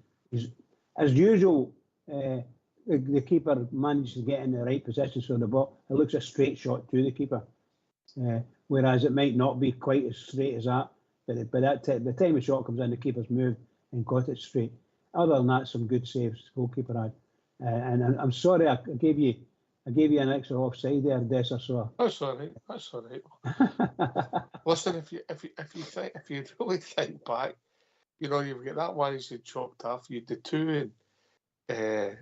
as usual, the keeper manages to get in the right position so the ball, it looks a straight shot to the keeper, whereas it might not be quite as straight as that. But by that time, the time the shot comes in, the keeper's moved and got it straight. Other than that, some good saves the goalkeeper had. And I'm sorry I gave you an extra offside there, Dessers. So that's all right. That's all right. Listen, if you really think back, you know, you've got that one he's chopped off. You had the 2 in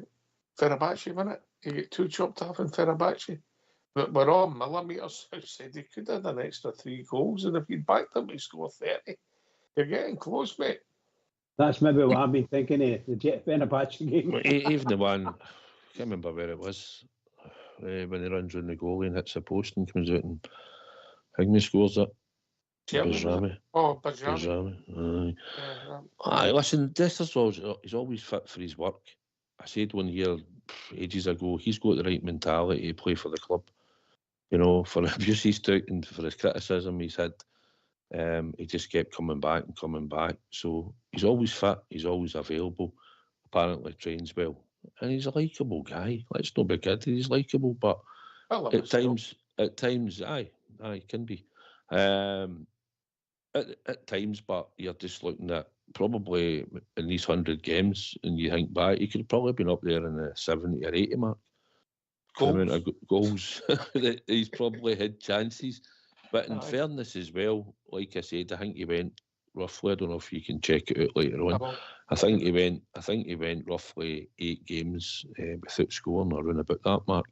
Fenerbahce, wasn't it? You get 2 chopped off in Fenerbahce. But we're all millimetres outside. They could have done an extra 3 goals, and if you'd backed them to score 30, you're getting close, mate. That's maybe what I've been thinking of, the Fenerbahce game. Even the one, I can't remember where it was, when he runs round the goalie and hits the post and comes out and Higney scores it. Bajrami. Oh, Bajrami. Aye, listen, Dessers, he's always fit for his work. I said one year, ages ago, he's got the right mentality to play for the club. You know, for the abuse he's took and for his criticism he's had. He just kept coming back and coming back. So he's always fit, he's always available, apparently trains well. And he's a likeable guy. Let's not be kidding, he's likeable, but at times, aye, can be. At times, but you're just looking at probably in these 100 games and you think back, he could have probably been up there in the 70 or 80 mark. Goals that he's probably had chances. But in fairness as well, like I said, I think he went roughly, I don't know if you can check it out later on. I think he went roughly 8 games without scoring, or around about that mark.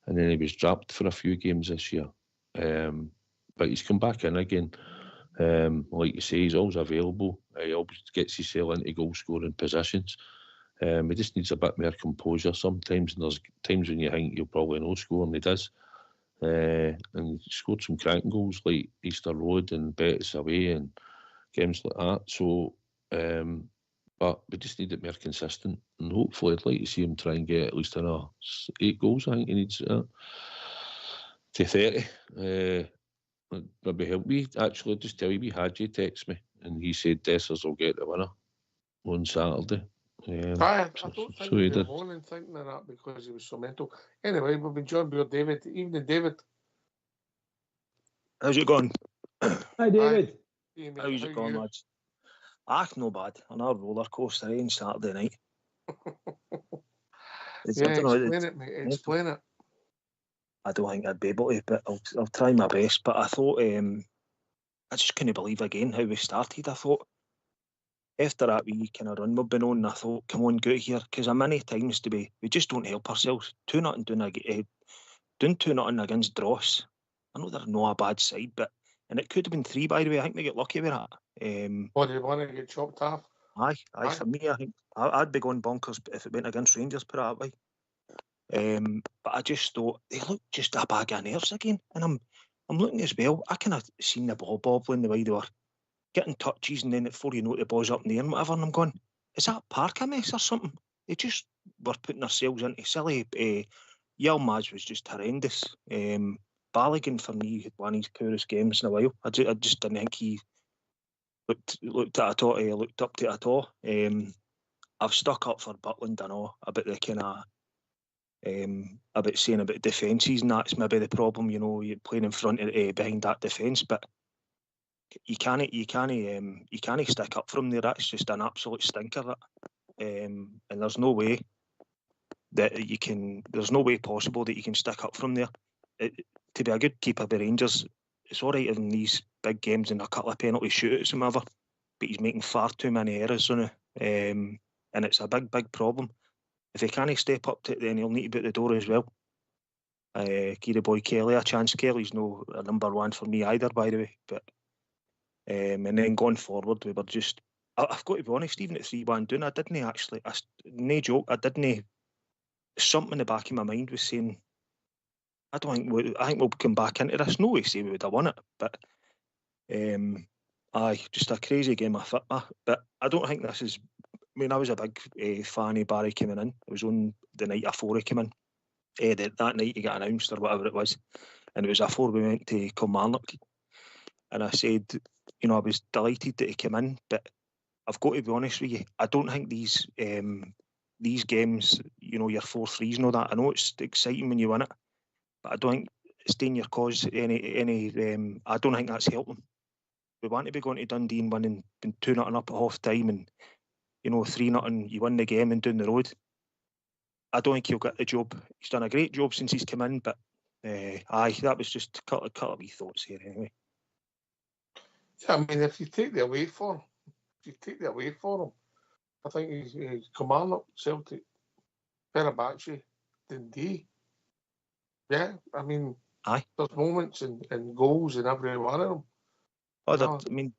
And then he was dropped for a few games this year. But he's come back in again. Like you say, he's always available. He always gets himself into goal scoring positions. He just needs a bit more composure sometimes, and there's times when you think he'll probably no score, and he does. And he scored some cracking goals like Easter Road and Betis away and games like that. So, but we just need it more consistent, and hopefully I'd like to see him try and get at least another 8 goals. I think he needs to 30. Maybe help me. Actually, just tell you, Hadji text me, and he said Dessers will get the winner on Saturday. I don't think he did. Alone in thinking of that because he was so mental. Anyway, we've been joined by David. Evening, David. How's it going? Hi, David. How's it going, lads? No bad. Another roller coaster on Saturday night. Explain it, mate. Explain it. I don't think I'd be able to, but I'll try my best. But I thought, I just couldn't believe again how we started. I thought, after that wee kind of run we've been on, I thought, come on, go here, because many times we just don't help ourselves. 2-0 doing 2-0 against Dross. I know they're not a bad side, and it could have been 3, by the way. I think they get lucky with that. What, do you want to get chopped off? Aye. For me, I think I'd be going bonkers if it went against Rangers, put it that way. But I just thought they look just a bag of nerves again, and I'm looking as well. I kind of seen the ball bobbling the way they were getting touches, and then before you know it, the ball's up in the air and whatever. And I'm going, is that Park a mess or something? They just were putting themselves into silly. Yilmaz was just horrendous. Balogun for me had one of his poorest games in a while. I just didn't think he looked at it all. Looked up to it at all. I've stuck up for Butland. I know about the kind of about saying about defences, and that's maybe the problem. You know, you're playing in front of behind that defence, but you can't stick up from there. That's just an absolute stinker. That, and there's no way that you can. There's no way possible that you can stick up from there. To be a good keeper by Rangers, it's all right in these big games and a couple of penalty shootouts and whatever, but he's making far too many errors on it, and it's a big problem. If he can't step up to it, then he'll need to be at the door as well. Give the boy Kelly a chance. Kelly's no a number 1 for me either, by the way. But and then going forward, we were just. I've got to be honest, even at 3-1 down, I didn't actually. No joke, I didn't. Something in the back of my mind was saying, I think we'll come back into this. No way say we would have won it, but just a crazy game of football. But I don't think this is. I mean, I was a big fan of Barry coming in. It was on the night before he came in. That night he got announced or whatever it was, and it was before we went to Kilmarnock. And I said, you know, I was delighted that he came in, but I've got to be honest with you. I don't think these games, you know, your 4-3s and all that. I know it's exciting when you win it, but I don't think it's doing your cause any. I don't think that's helped them. We want to be going to Dundee and winning, been 2-0 up at half time, and you know 3-0, you win the game and down the road. I don't think he'll get the job. He's done a great job since he's come in, but that was just a couple of wee thoughts here anyway. Yeah, I mean, if you take the away for him, I think he's Kilmarnock, Celtic, Fenerbahce, Dundee. Yeah, I mean, there's moments and goals in every one of them. I mean,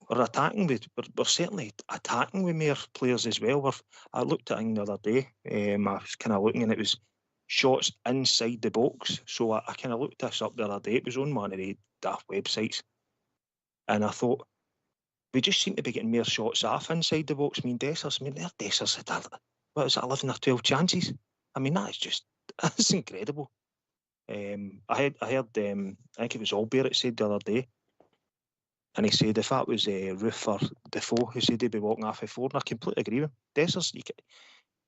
we're attacking. We're certainly attacking with more players as well. I looked at it the other day. I was kind of looking, and it was shots inside the box. So I kind of looked this up the other day. It was on one of the daft websites, and I thought we just seem to be getting more shots off inside the box. I mean, Dessers had 11 or 12 chances. I mean, that's incredible. I heard I think it was Albier said the other day, and he said if that was Roof or Defoe, he said he'd be walking off a 4, and I completely agree with him. Dessers,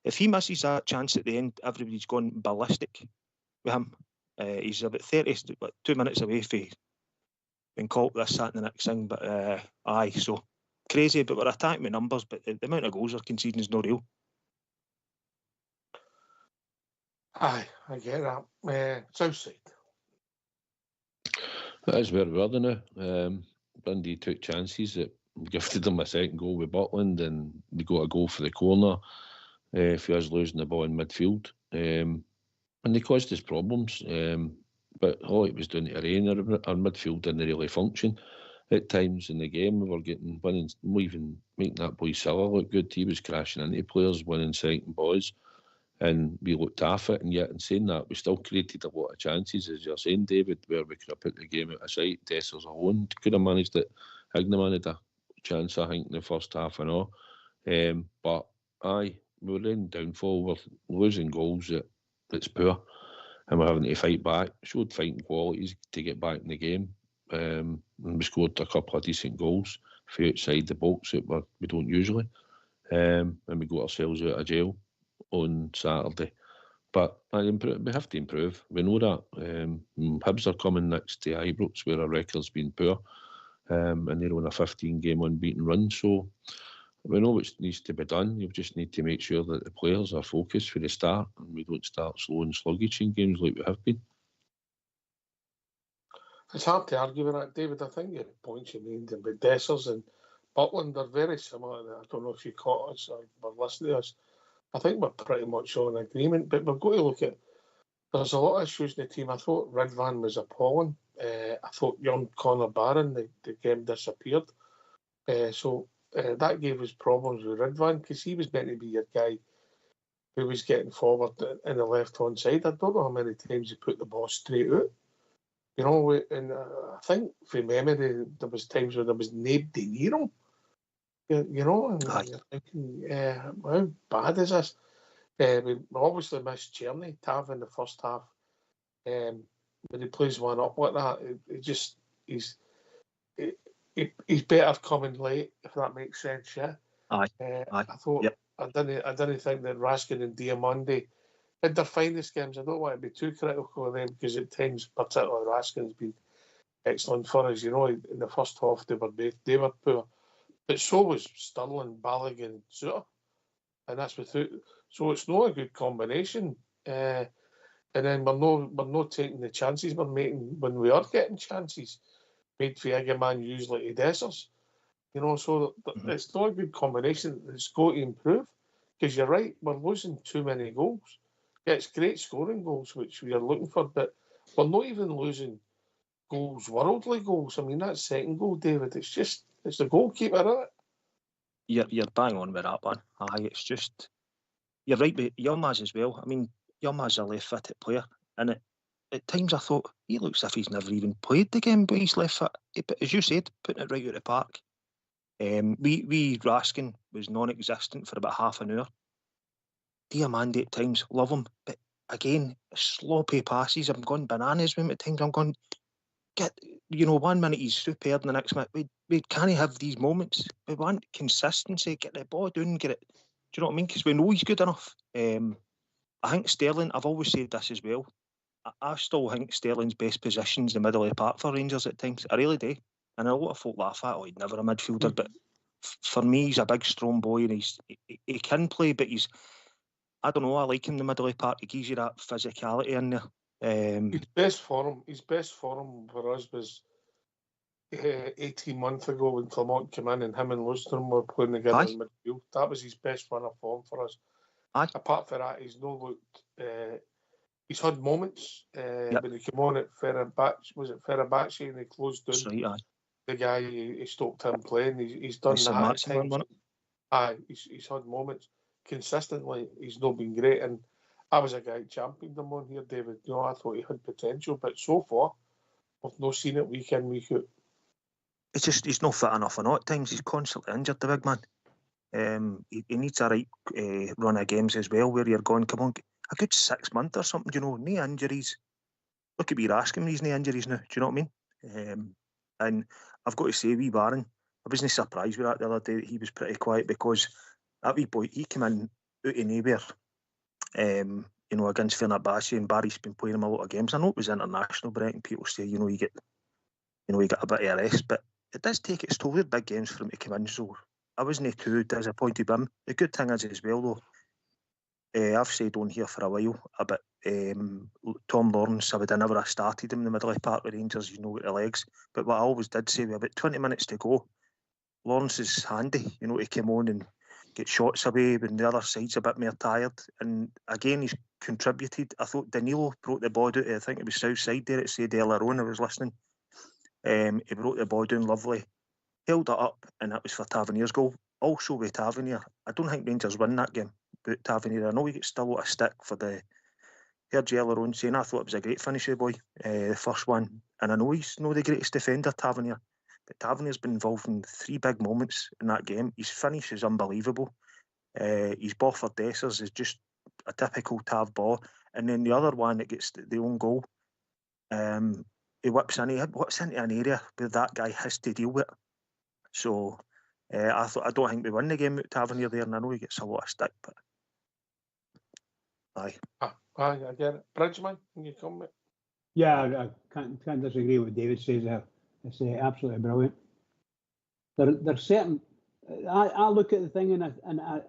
if he misses that chance at the end, everybody's gone ballistic with him. He's about 2 minutes away from being caught this, that, and the next thing. But so crazy. But we're attacking with numbers, but the amount of goals we're conceding is not real. Aye, I get that. Southside. That is where we are now. Dundee took chances that gifted them a second goal with Butland, and they got a goal for the corner for us losing the ball in midfield. And they caused us problems. But all it was doing to rain, our midfield didn't really function. at times in the game. We were getting winning, even making that boy Silla look good. He was crashing into players, winning second balls, and we looked off it. And yet, in saying that, we still created a lot of chances, as you're saying, David, where we could have put the game out of sight. Dessers alone could have managed it. Higneman had a chance, I think, in the first half and all. But aye, we were in downfall. We're losing goals that's poor, and we're having to fight back. Showed fighting qualities to get back in the game. And we scored a couple of decent goals for outside the box that we don't usually. And we got ourselves out of jail on Saturday. But we have to improve. We know that. Hibs are coming next to Ibrox, where our record's been poor. And they're on a 15-game unbeaten run. So we know what needs to be done. You just need to make sure that the players are focused for the start and we don't start slow and sluggish in games like we have been. It's hard to argue with that, David. I think your points you made about Dessers and Butland are very similar. I don't know if you caught us or were listening to us. I think we're pretty much all in agreement, but we've got to look at, there's a lot of issues in the team. I thought Ridvan was appalling. I thought young Connor Barron, the game disappeared. So that gave us problems with Ridvan because he was meant to be your guy who was getting forward in the left-hand side. I don't know how many times he put the ball straight out. You know, and I think from memory there was times where there was nobody near him. You know, and you're thinking, how bad is this? We obviously missed Tierney, Tav in the first half. When he plays one up like that, he's better coming late, if that makes sense. Yeah. Aye. I thought I didn't think that Raskin and Diamandi had their finest games. I don't want to be too critical of them because at times, particularly Raskin's been excellent for us. You know, in the first half they were poor, but so was Sterling, Balogun, and Suter, and that's without. So it's not a good combination. And then we're not taking the chances we're making when we are getting chances made for Higneman usually to Dessers. You know, so it's not a good combination. It's got to improve because you're right. We're losing too many goals. Yeah, it's great scoring goals, which we are looking for, but we're not even losing goals, worldly goals. I mean, that second goal, David, it's the goalkeeper, isn't it? You're bang on with that one. Aye, it's just, you're right with Yilmaz as well. I mean, Yilmaz's a left-footed player, and at times I thought, he looks as if he's never even played the game, but he's left-foot. But as you said, putting it right out of the park. Raskin was non-existent for about half an hour. Diamandi at times, love him, but again, sloppy passes. I'm going bananas with him at times. I'm going, 1 minute he's superb, and the next minute we can't have these moments. We want consistency, get the ball down, get it. Do you know what I mean? Because we know he's good enough. I think Sterling, I've always said this as well, I still think Sterling's best position's the middle of the park for Rangers at times. I really do. And a lot of folk laugh at, he'd never a midfielder, but for me, he's a big, strong boy, and he can play, but I don't know, I like him in the middle of the park. He gives you that physicality in there. His best form for us was 18 months ago when Clement came in and him and Lundstrom were playing together in midfield. That was his best run of form for us. Apart from that, he's not looked. He's had moments when he came on at Fenerbahce and he closed down the guy. He stopped him playing. He's done that at times. He's had moments. Consistently, he's not been great, and I was a guy championed him on here, David. You know, I thought he had potential, but so far, I've not seen it week in, week out. It's just he's not fit enough, and at times he's constantly injured, the big man. He needs a right run of games as well, where you're going, come on, a good 6 months or something, you know, no injuries. Look at me asking these no injuries now, do you know what I mean? And I've got to say, wee Barron, I wasn't surprised with that the other day. He was pretty quiet because that wee boy, he came in out of nowhere, against Fenerbahce, and Barry's been playing him a lot of games. I know it was international break, and people say, you get a bit of a rest, but it does take its toll with big games for him to come in. So I wasn't too disappointed with him. The good thing is as well, though, I've said on here for a while about Tom Lawrence. I would have never have started him in the middle of the park with Rangers, with the legs. But what I always did say, with about 20 minutes to go, Lawrence is handy, he came on and get shots away when the other side's a bit more tired. And again, he's contributed. I thought Danilo brought the ball out. I think it was south side there. It said earlier on, I was listening. He broke the ball down lovely, held it up, and that was for Tavernier's goal. Also with Tavernier, I don't think Rangers win that game, but Tavernier, I know he gets still a lot of stick for the heard Yeller on saying I thought it was a great finish of the boy, the first one, and I know he's not the greatest defender, Tavernier, but Tavernier's been involved in 3 big moments in that game. His finish is unbelievable. His ball for Dessers is just a typical Tav ball, and then the other one that gets the own goal, he whips into an area where that guy has to deal with. So I don't think we win the game with Tavernier there, and I know he gets a lot of stick, but aye. I get it. Bridgman, can you come with? Yeah, I can't disagree with what David says there. It's absolutely brilliant. There's certain. I look at the thing and I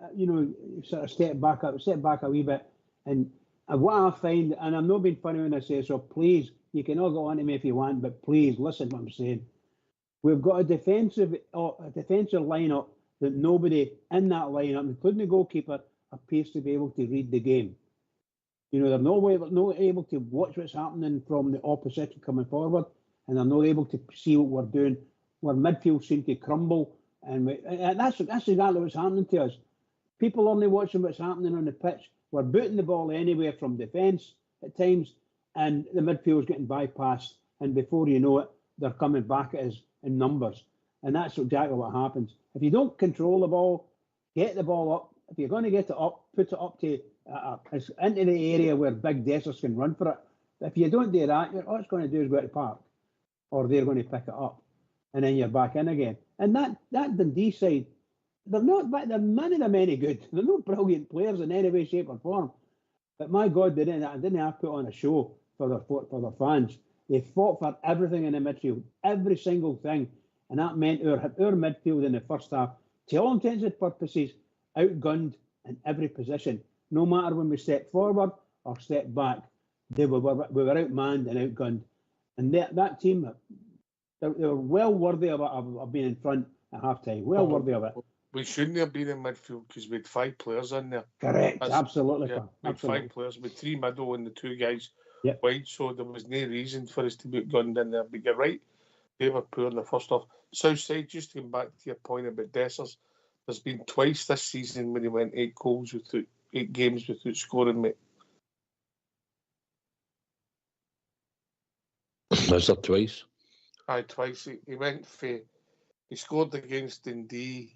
sort of step back a wee bit, and what I find, and I'm not being funny when I say so. Please, you can all go on to me if you want, but please listen to what I'm saying. We've got a defensive lineup that nobody in that lineup, including the goalkeeper, appears to be able to read the game. They're not able to watch what's happening from the opposition coming forward, and they're not able to see what we're doing. Our midfield seem to crumble, and that's exactly what's happening to us. People aren't watching what's happening on the pitch. We're booting the ball anywhere from defence at times, and the midfield's getting bypassed, and before you know it, they're coming back at us in numbers. And that's exactly what happens. If you don't control the ball, get the ball up. If you're going to get it up, put it up to into the area where big Dessers can run for it. If you don't do that, all it's going to do is go to the park, or they're going to pick it up, and then you're back in again. And that Dundee side, they're none of them any good. They're not brilliant players in any way, shape, or form. But my God, they didn't have to put on a show for their fans. They fought for everything in the midfield, every single thing, and that meant our midfield in the first half, to all intents and purposes, outgunned in every position. No matter when we stepped forward or stepped back, we were outmanned and outgunned. And that team, they were well worthy of being in front at half time. Well worthy of it. We shouldn't have been in midfield because we had 5 players in there. Correct, absolutely. Yeah, we had 5 players with 3 middle and the 2 guys wide, so there was no reason for us to be gunned in there. But you're right, they were poor in the first half. Southside, just to come back to your point about Dessers, there's been twice this season when he went 8 games without scoring, mate. Was there twice? Aye, twice. He went for. He scored against Dundee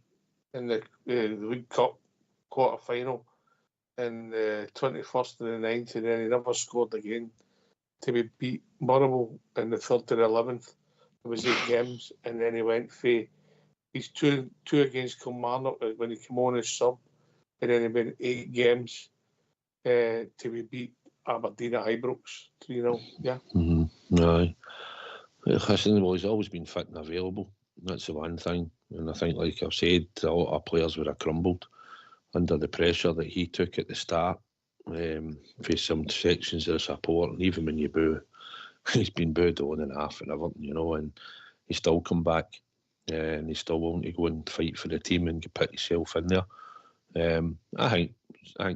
in the League Cup quarter-final in the 21st and the 9th, and then he never scored again to be beat Motherwell in the 3rd to the 11th. It was 8 games, and then he went for his two against Kilmarnock when he came on as sub, and then he went 8 games to be beat Aberdeen at Ibrox 3-0. Yeah. Mm-hmm. Aye. Well, he's always been fit and available. That's the one thing. And I think, like I've said, a lot of players would have crumbled under the pressure that he took at the start, for some sections of the support. And even when you boo, he's been booed on and off and everything, and he's still come back, and he's still willing to go and fight for the team and put himself in there. I think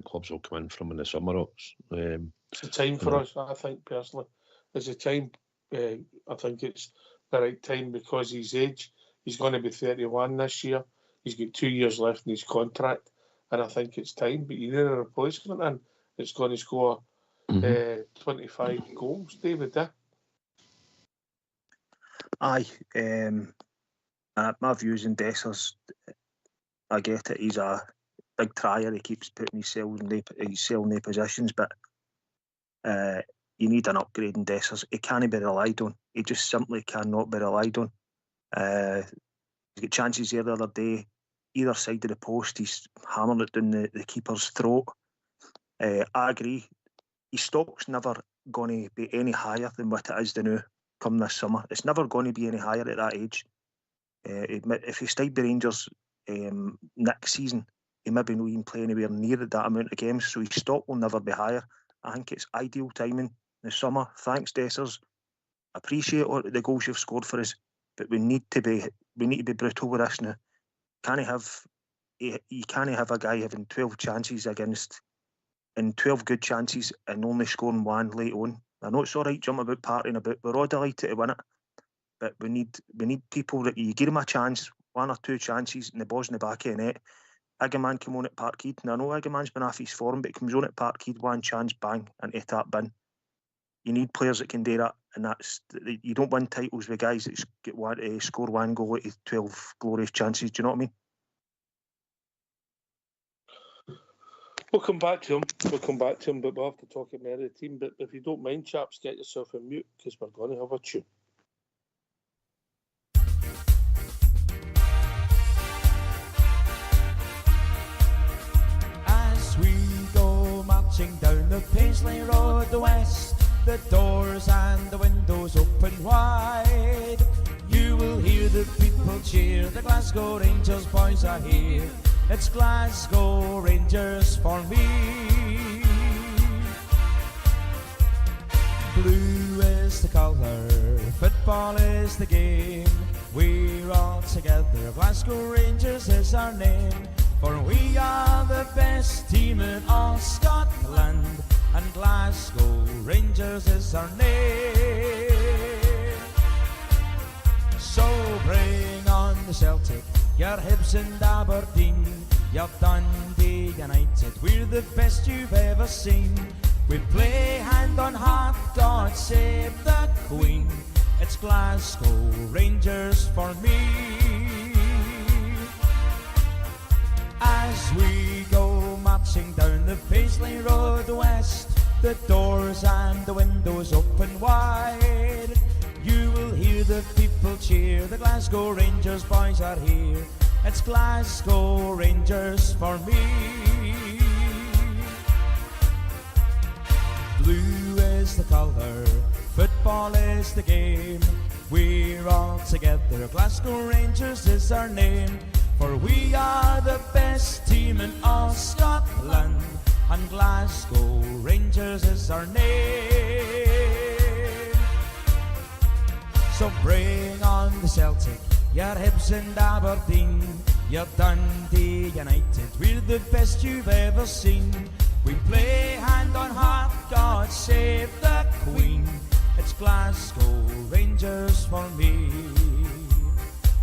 clubs will come in from in the summer. It's a time for us, I think, personally. It's a time, I think it's the right time because his age. He's going to be 31 this year. He's got 2 years left in his contract, and I think it's time. But you need a replacement, and it's going to score 25 goals, David. Aye. My views on Dessers, I get it. He's a big trier. He keeps putting himself in the positions, but you need an upgrade in Dessers. He can't be relied on. He just simply cannot be relied on. He's got chances there the other day, either side of the post. He's hammered it down the keeper's throat. I agree. His stock's never going to be any higher than what it is now come this summer. It's never going to be any higher at that age. If he stayed by Rangers next season, he maybe not even play anywhere near that amount of games, so his stock will never be higher. I think it's ideal timing in the summer. Thanks, Dessers. Appreciate all the goals you've scored for us, but we need to be brutal with this now. You can't have a guy having 12 chances and 12 good chances and only scoring 1 late on. I know it's all right jumping about, partying about. We're all delighted to win it, but we need people that you give them a chance, 1 or 2 chances, and the ball's in the back of the net. Agaman came on at Parkhead, and I know Agaman's been off his form, but he comes on at Parkhead, 1 chance, bang, into that bin. You need players that can do that, and you don't win titles with guys that want to score 1 goal out of 12 glorious chances. Do you know what I mean? We'll come back to him, but we'll have to talk about the team. But if you don't mind, chaps, get yourself on mute, because we're going to have a tune. As we go marching down the Paisley Road, the west, the doors and the windows open wide, you will hear the people cheer, the Glasgow Rangers boys are here. It's Glasgow Rangers for me. Blue is the colour, football is the game. We're all together, Glasgow Rangers is our name. For we are the best team in all Scotland, and Glasgow Rangers is our name. So bring on the Celtic, your Hibs and Aberdeen, your Dundee United, we're the best you've ever seen. We play hand on heart, God save the Queen. It's Glasgow Rangers for me. As we go marching down the Paisley Road west, the doors and the windows open wide, you will hear the people cheer, the Glasgow Rangers boys are here. It's Glasgow Rangers for me. Blue is the colour, football is the game. We're all together, Glasgow Rangers is our name. For we are the best team in all Scotland, and Glasgow Rangers is our name. So bring on the Celtic, your Hibs and Aberdeen, your Dundee United, we're the best you've ever seen. We play hand on heart, God save the Queen. It's Glasgow Rangers for me.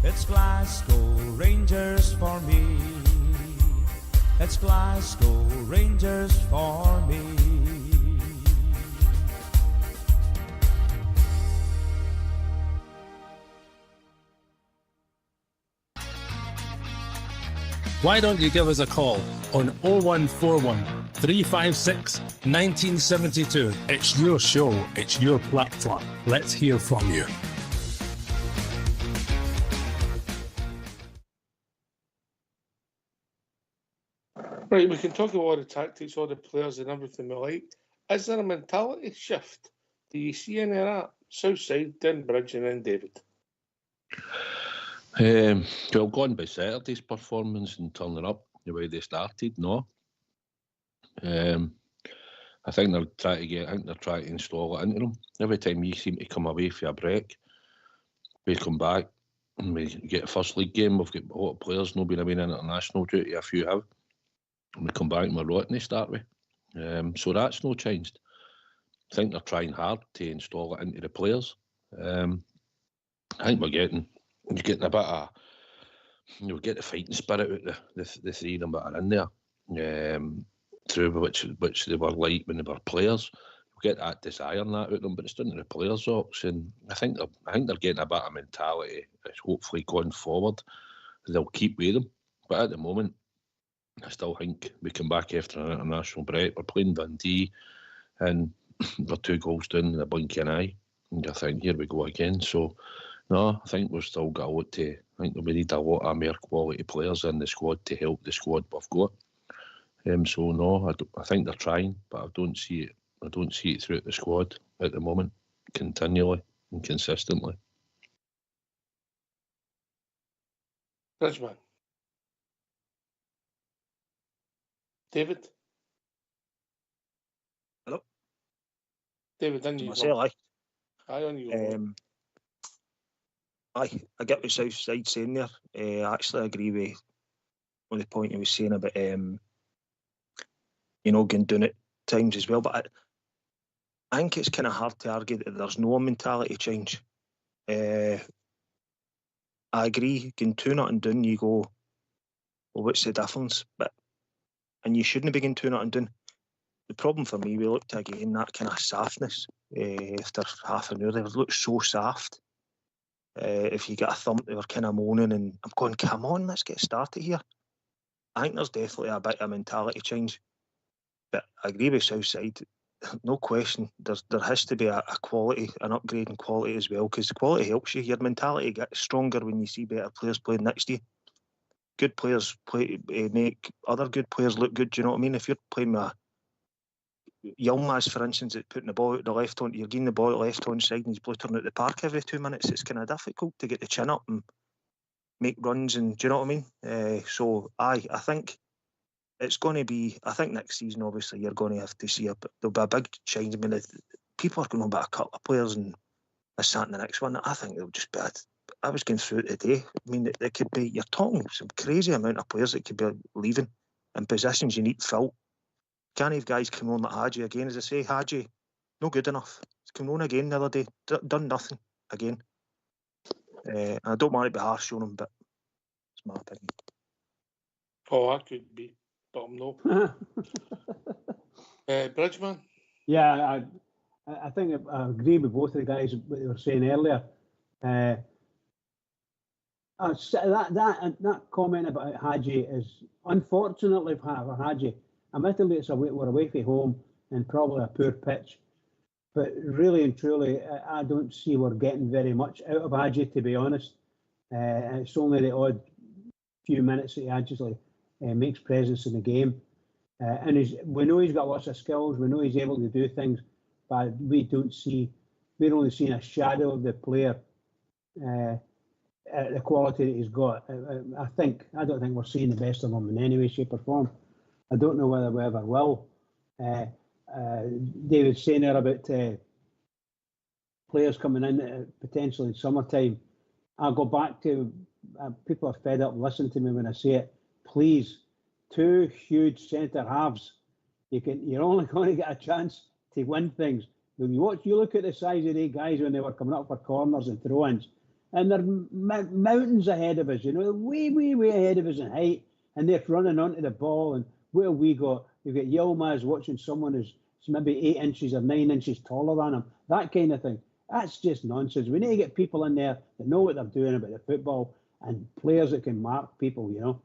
It's Glasgow Rangers for me. It's Glasgow Rangers for me. Why don't you give us a call on 0141 356 1972? It's your show, it's your platform. Let's hear from you. Right, we can talk about all the tactics, all the players and everything we like. Is there a mentality shift? Do you see any of that? Southside, then Bridge and then David. Well, going by Saturday's performance and turning up the way they started, no. I think they're trying to install it into them. Every time we seem to come away for a break, we come back and we get a first league game. We've got a lot of players not been away in international duty, a few have. And we come back and we're rotten to start with. So that's no changed. I think they're trying hard to install it into the players. I think we're getting a bit of, get the fighting spirit out the three of them that are in there, through which they were like when they were players. We get that desire and that out of them, but it's done to the players' ops, and I think they're getting a bit of mentality. It's hopefully going forward they'll keep with them, but at the moment, I still think we come back after an international break. We're playing Dundee, and we're 2 goals down in a blink of an eye, and I think here we go again. So. No, I think we've still got a lot to. I think we need a lot of more quality players in the squad to help the squad we've got. So no, I think they're trying, but I don't see it. I don't see it throughout the squad at the moment, continually and consistently. Bridgeman. David. Hello. David, then you say aye. Aye on you. I get what Southside's saying there. I actually agree with the point he was saying about going down at times as well. But I think it's kind of hard to argue that there's no mentality change. I agree, going 2-0 down, you go, well, what's the difference? And you shouldn't be going 2-0 down. The problem for me, we looked again, that kind of softness after half an hour. They looked so soft. If you get a thump, they were kind of moaning, and I'm going, come on, let's get started here. I think there's definitely a bit of mentality change. But I agree with Southside, no question. There has to be a quality, an upgrade in quality as well, because quality helps you. Your mentality gets stronger when you see better players playing next to you. Good players make other good players look good. Do you know what I mean? If you're playing with Yilmaz, for instance, at putting the ball out the left on, you're getting the ball at the left hand side and he's blootering out the park every 2 minutes. It's kind of difficult to get the chin up and make runs, and do you know what I mean? So I think it's going to be, I think next season, obviously, you're going to have to see there'll be a big change. I mean, people are going on about a couple of players and this, that, and the next one. I think they'll just be, I was going through it today. I mean, it could be, you're talking some crazy amount of players that could be leaving in positions you need filled. Can't have guys come on like Hadji again. As I say, Hadji, no good enough. He's come on again the other day, done nothing again. I don't want to be harsh on him, but it's my opinion. Oh, I could be, but I'm not. Bridgman? Yeah, I think I agree with both of the guys what they were saying earlier. That comment about Hadji is unfortunately for Hadji. Admittedly, we're away from home and probably a poor pitch, but really and truly, I don't see we're getting very much out of Hadji, to be honest. It's only the odd few minutes that he actually makes presence in the game, and we know he's got lots of skills. We know he's able to do things, but we're only seeing a shadow of the player. The quality that he's got, I don't think we're seeing the best of him in any way, shape, or form. I don't know whether we ever will. David's saying there about players coming in potentially in summertime. I'll go back to people are fed up. Listen to me when I say it. Please, 2 huge centre halves. You're only going to get a chance to win things. When you look at the size of the guys when they were coming up for corners and throw-ins, and they're mountains ahead of us. You know, way ahead of us in height, and they're running onto the ball. And where we got, you've got Yilmaz watching someone who's maybe 8 inches or 9 inches taller than him. That kind of thing. That's just nonsense. We need to get people in there that know what they're doing about the football and players that can mark people, you know.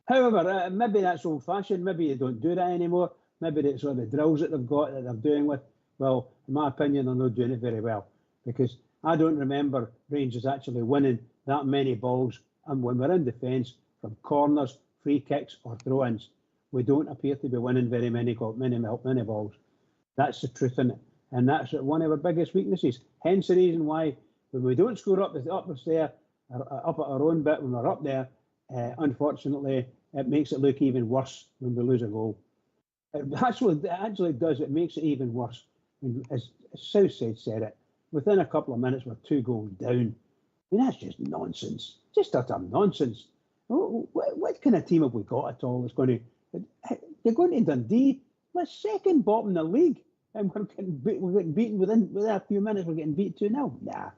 However, maybe that's old-fashioned. Maybe they don't do that anymore. Maybe it's sort of the drills that they've got that they're doing with. Well, in my opinion, they're not doing it very well, because I don't remember Rangers actually winning that many balls. And when we're in defence, from corners, free kicks or throw-ins, we don't appear to be winning very many balls. That's the truth in it. And that's one of our biggest weaknesses. Hence the reason why when we don't score up there, up at our own bit, when we're up there, unfortunately, it makes it look even worse when we lose a goal. It actually does. It makes it even worse. As Southside said it, within a couple of minutes, we're 2 goals down. I mean, that's just nonsense. Just utter nonsense. What kind of team have we got at all that's going to... You're going to Dundee, we're second bottom in the league, and we're getting beaten within a few minutes. We're getting beat 2-0. Nah,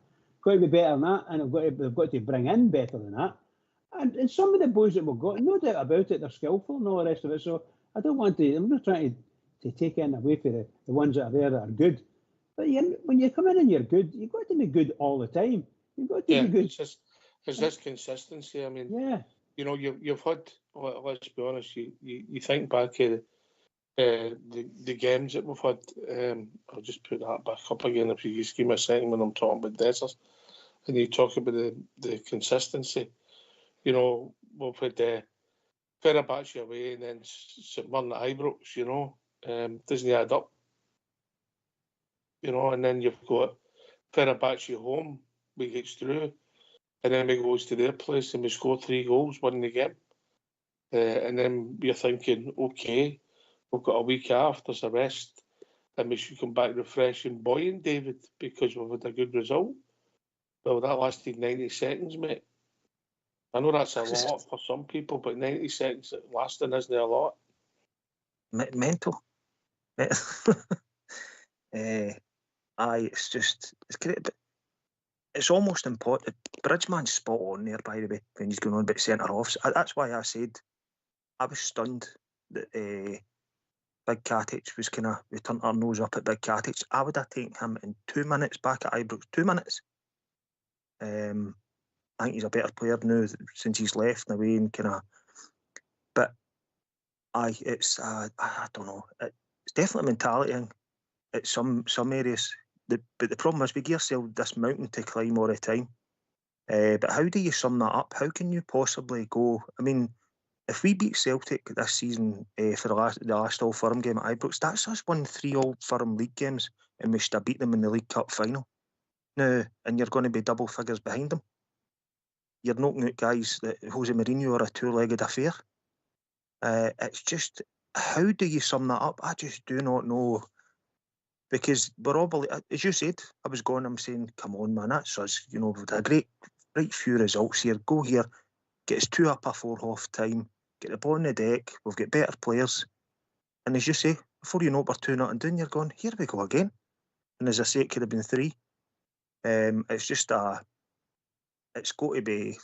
got to be better than that, and they've got to bring in better than that. And some of the boys that we've got, no doubt about it, they're skillful and all the rest of it. So I'm not trying to take in away for the ones that are there that are good. But when you come in and you're good, you've got to be good all the time. You've got to be good. It's this consistency. I mean, yeah. You know, you've had. Let's be honest. You think back to the games that we've had. I'll just put that back up again if you just give me a second when I'm talking about Dessers, and you talk about the consistency. You know, we've had Fenerbahce away and then St Mirren at Ibrox. You know, doesn't add up. You know, and then you've got Fenerbahce home. We get through. And then we goes to their place and we score 3 goals, win the game. And then we're thinking, okay, we've got a week off, there's a rest, and we should come back refreshed and buoyant, David, because we've had a good result. Well, that lasted 90 seconds, mate. I know that's a lot for some people, but 90 seconds lasting isn't a lot. Mental. It's great. But it's almost important. Bridgman's spot on there, by the way, when he's going on about centre-offs. That's why I said I was stunned that Big Katic was kind of, we turned our nose up at Big Katic. I would have taken him in 2 minutes back at Ibrox. 2 minutes. I think he's a better player now since he's left in a way, and kind of. But it's I don't know. It's definitely a mentality thing at some areas. But the problem is we give ourselves this mountain to climb all the time. But how do you sum that up? How can you possibly go? I mean, if we beat Celtic this season for the last All Firm game at Ibrox, that's us won 3 All Firm league games, and we should have beat them in the League Cup final. Now, and you're going to be double figures behind them. You're knocking out guys that Jose Mourinho are a 2-legged affair. It's just, how do you sum that up? I just do not know. Because we're all, as you said, I'm saying, come on, man, that's us. You know, we've had a right few results here. Go here, get us 2 up before half time, get the ball on the deck. We've got better players. And as you say, before you know it, we're 2-0 down, you're going, here we go again. And as I say, it could have been 3. It's just it's got to be,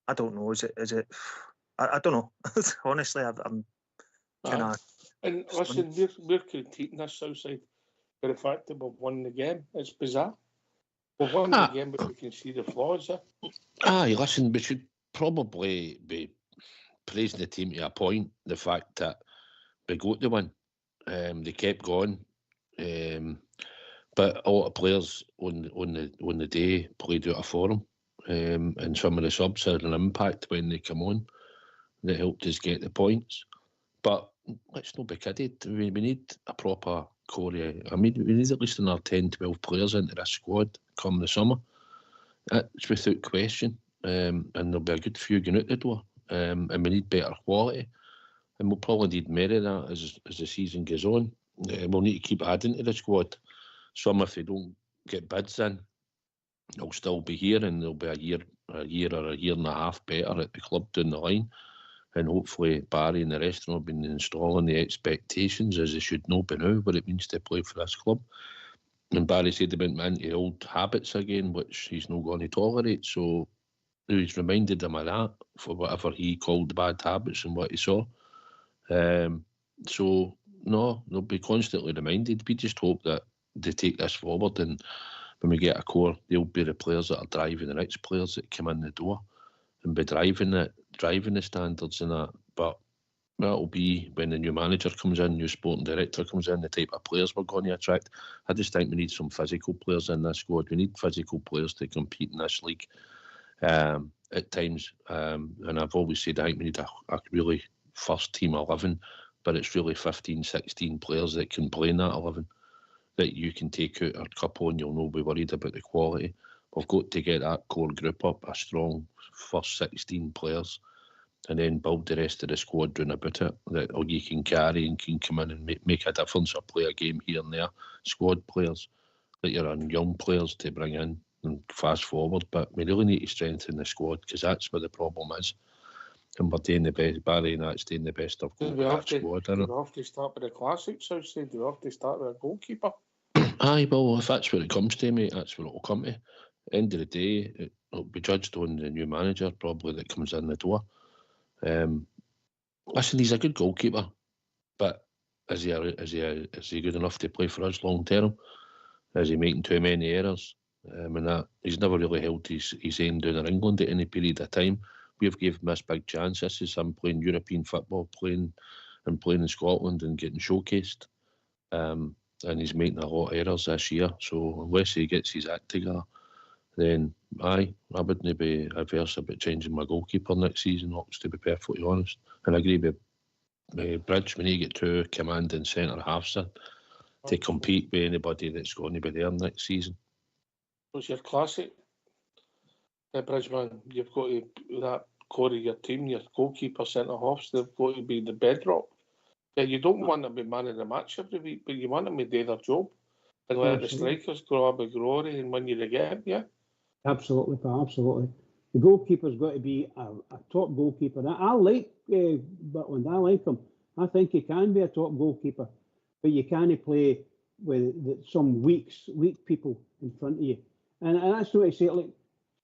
I don't know, is it, I don't know. Honestly, I'm kind of. And listen, we're critiquing this outside for the fact that we've won the game. It's bizarre. We've won the game, but we can see the flaws. Listen, we should probably be praising the team to a point. The fact that we got the win, they kept going, but a lot of players on the day played out of form, and some of the subs had an impact when they come on that helped us get the points. But let's not be kidded. We need a proper core. I mean, we need at least another 10, 12 players into this squad come the summer. That's without question. And there'll be a good few going out the door. And we need better quality. And we'll probably need more of that as the season goes on. We'll need to keep adding to the squad. Some, if they don't get bids in, they'll still be here, and they'll be a year or a year and a half better at the club down the line. And hopefully Barry and the rest of them have been installing the expectations, as they should know by now, what it means to play for this club. And Barry said they went into old habits again, which he's not going to tolerate. So he's reminded them of that for whatever he called bad habits and what he saw. So, no, they'll be constantly reminded. We just hope that they take this forward, and when we get a core, they'll be the players that are driving the next players that come in the door and be driving the standards and that. But that'll be when the new manager comes in, new sporting director comes in, the type of players we're going to attract. I just think we need some physical players in this squad. We need physical players to compete in this league at times. And I've always said I think we need a really first team 11, but it's really 15, 16 players that can play in that 11 that you can take out a couple and you'll not be worried about the quality. We've got to get that core group up, a strong first 16 players, and then build the rest of the squad round about it that you can carry and can come in and make a difference or play a game here and there. Squad players that you're on, young players to bring in and fast forward. But we really need to strengthen the squad, because that's where the problem is. And we're doing the best, Barry and that's doing the best of that squad. Do we have to start with the classics, I say? Do we have to start with a goalkeeper? Aye, well, if that's what it comes to, mate, that's what it'll come to. End of the day, it'll be judged on the new manager probably that comes in the door. Listen, he's a good goalkeeper, but is he good enough to play for us long term? Is he making too many errors? And that he's never really held his aim down in England at any period of time. We've given him this big chance. This is him playing European football, playing in Scotland and getting showcased. And he's making a lot of errors this year. So unless he gets his act together, then I wouldn't be averse about changing my goalkeeper next season, to be perfectly honest. And I agree with Bridge, we need to get 2 commanding centre halves in to compete with anybody that's going to be there next season. What's your classic? Bridgeman, you've got to, that core of your team, your goalkeeper, centre halves, they've got to be the bedrock. Yeah, you don't want them to be man of the match every week, but you want them to do their job and let the strikers grow up with glory and win you the game, yeah? Absolutely, absolutely. The goalkeeper's got to be a top goalkeeper. I like Butland, I like him. I think he can be a top goalkeeper, but you can't play with some weak people in front of you. And that's the way to say it. Like,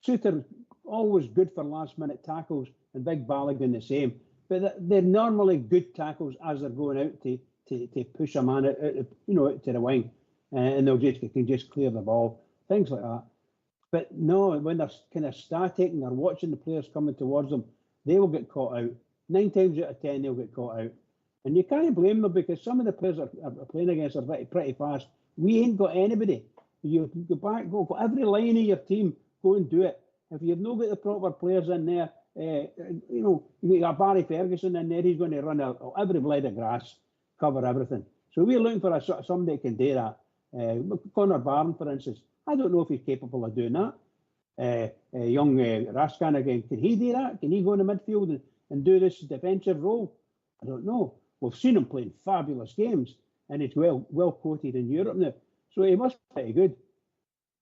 Suter, always good for last-minute tackles, and Big Balogun the same. But they're normally good tackles as they're going out to push a man out to the wing, and can just clear the ball, things like that. But no, when they're kind of static and they're watching the players coming towards them, they will get caught out. 9 times out of 10, they'll get caught out. And you can't blame them, because some of the players are playing against are pretty fast. We ain't got anybody. You go back, go every line of your team, go and do it. If you've not got the proper players in there, you got Barry Ferguson in there, he's going to run every blade of grass, cover everything. So we're looking for somebody that can do that. Connor Barron, for instance, I don't know if he's capable of doing that. Young Raskan again, can he do that? Can he go in the midfield and do this defensive role? I don't know. We've seen him playing fabulous games, and he's well quoted in Europe now. So he must be pretty good.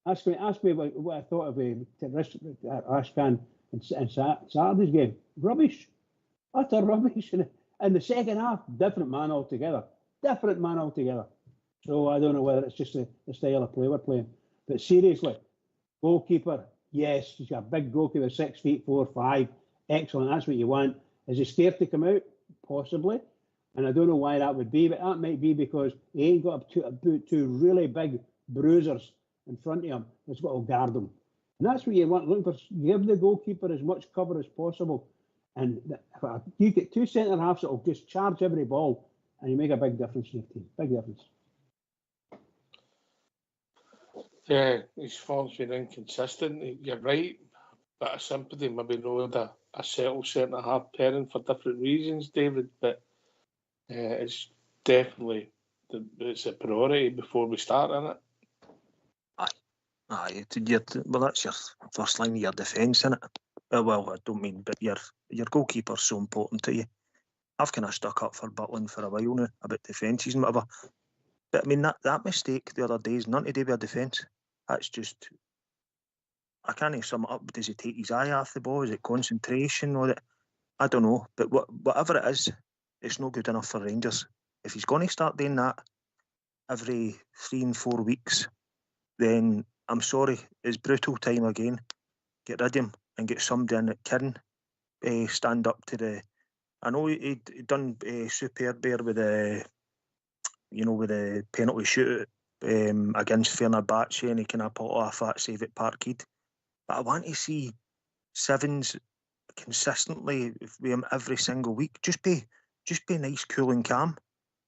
Ask me what I thought of Raskan in Saturday's game. Rubbish. Utter rubbish. In the second half, different man altogether. So I don't know whether it's just the style of play we're playing. But seriously, goalkeeper, yes, he's got a big goalkeeper, 6 feet 4, 5. Excellent, that's what you want. Is he scared to come out? Possibly. And I don't know why that would be, but that might be because he ain't got two really big bruisers in front of him that's got to guard him. And that's what you want, looking for. Give the goalkeeper as much cover as possible. And you get 2 centre-halves that will just charge every ball, and you make a big difference in your team. Big difference. Yeah, his form's been inconsistent. You're right. Bit of sympathy, maybe knowing a settled centre-half pairing for different reasons, David, but it's definitely it's a priority before we start, isn't it? Aye. Well, that's your first line of your defence, isn't it? Well, I don't mean, but your goalkeeper's so important to you. I've kind of stuck up for Butland for a while now about defences and whatever. But I mean, that mistake the other day is nothing to do with a defence. That's just, I can't sum it up. Does he take his eye off the ball? Is it concentration? Or I don't know. But whatever it is, it's not good enough for Rangers. If he's going to start doing that every 3 and 4 weeks, then I'm sorry, it's brutal time again. Get rid of him and get somebody in that can stand up to the. I know he'd done superb there with the, with the penalty shootout against Fenerbahce, and he kind of pulled off that save at Parkhead. But I want to see Sevens consistently with him every single week. Just be nice, cool and calm,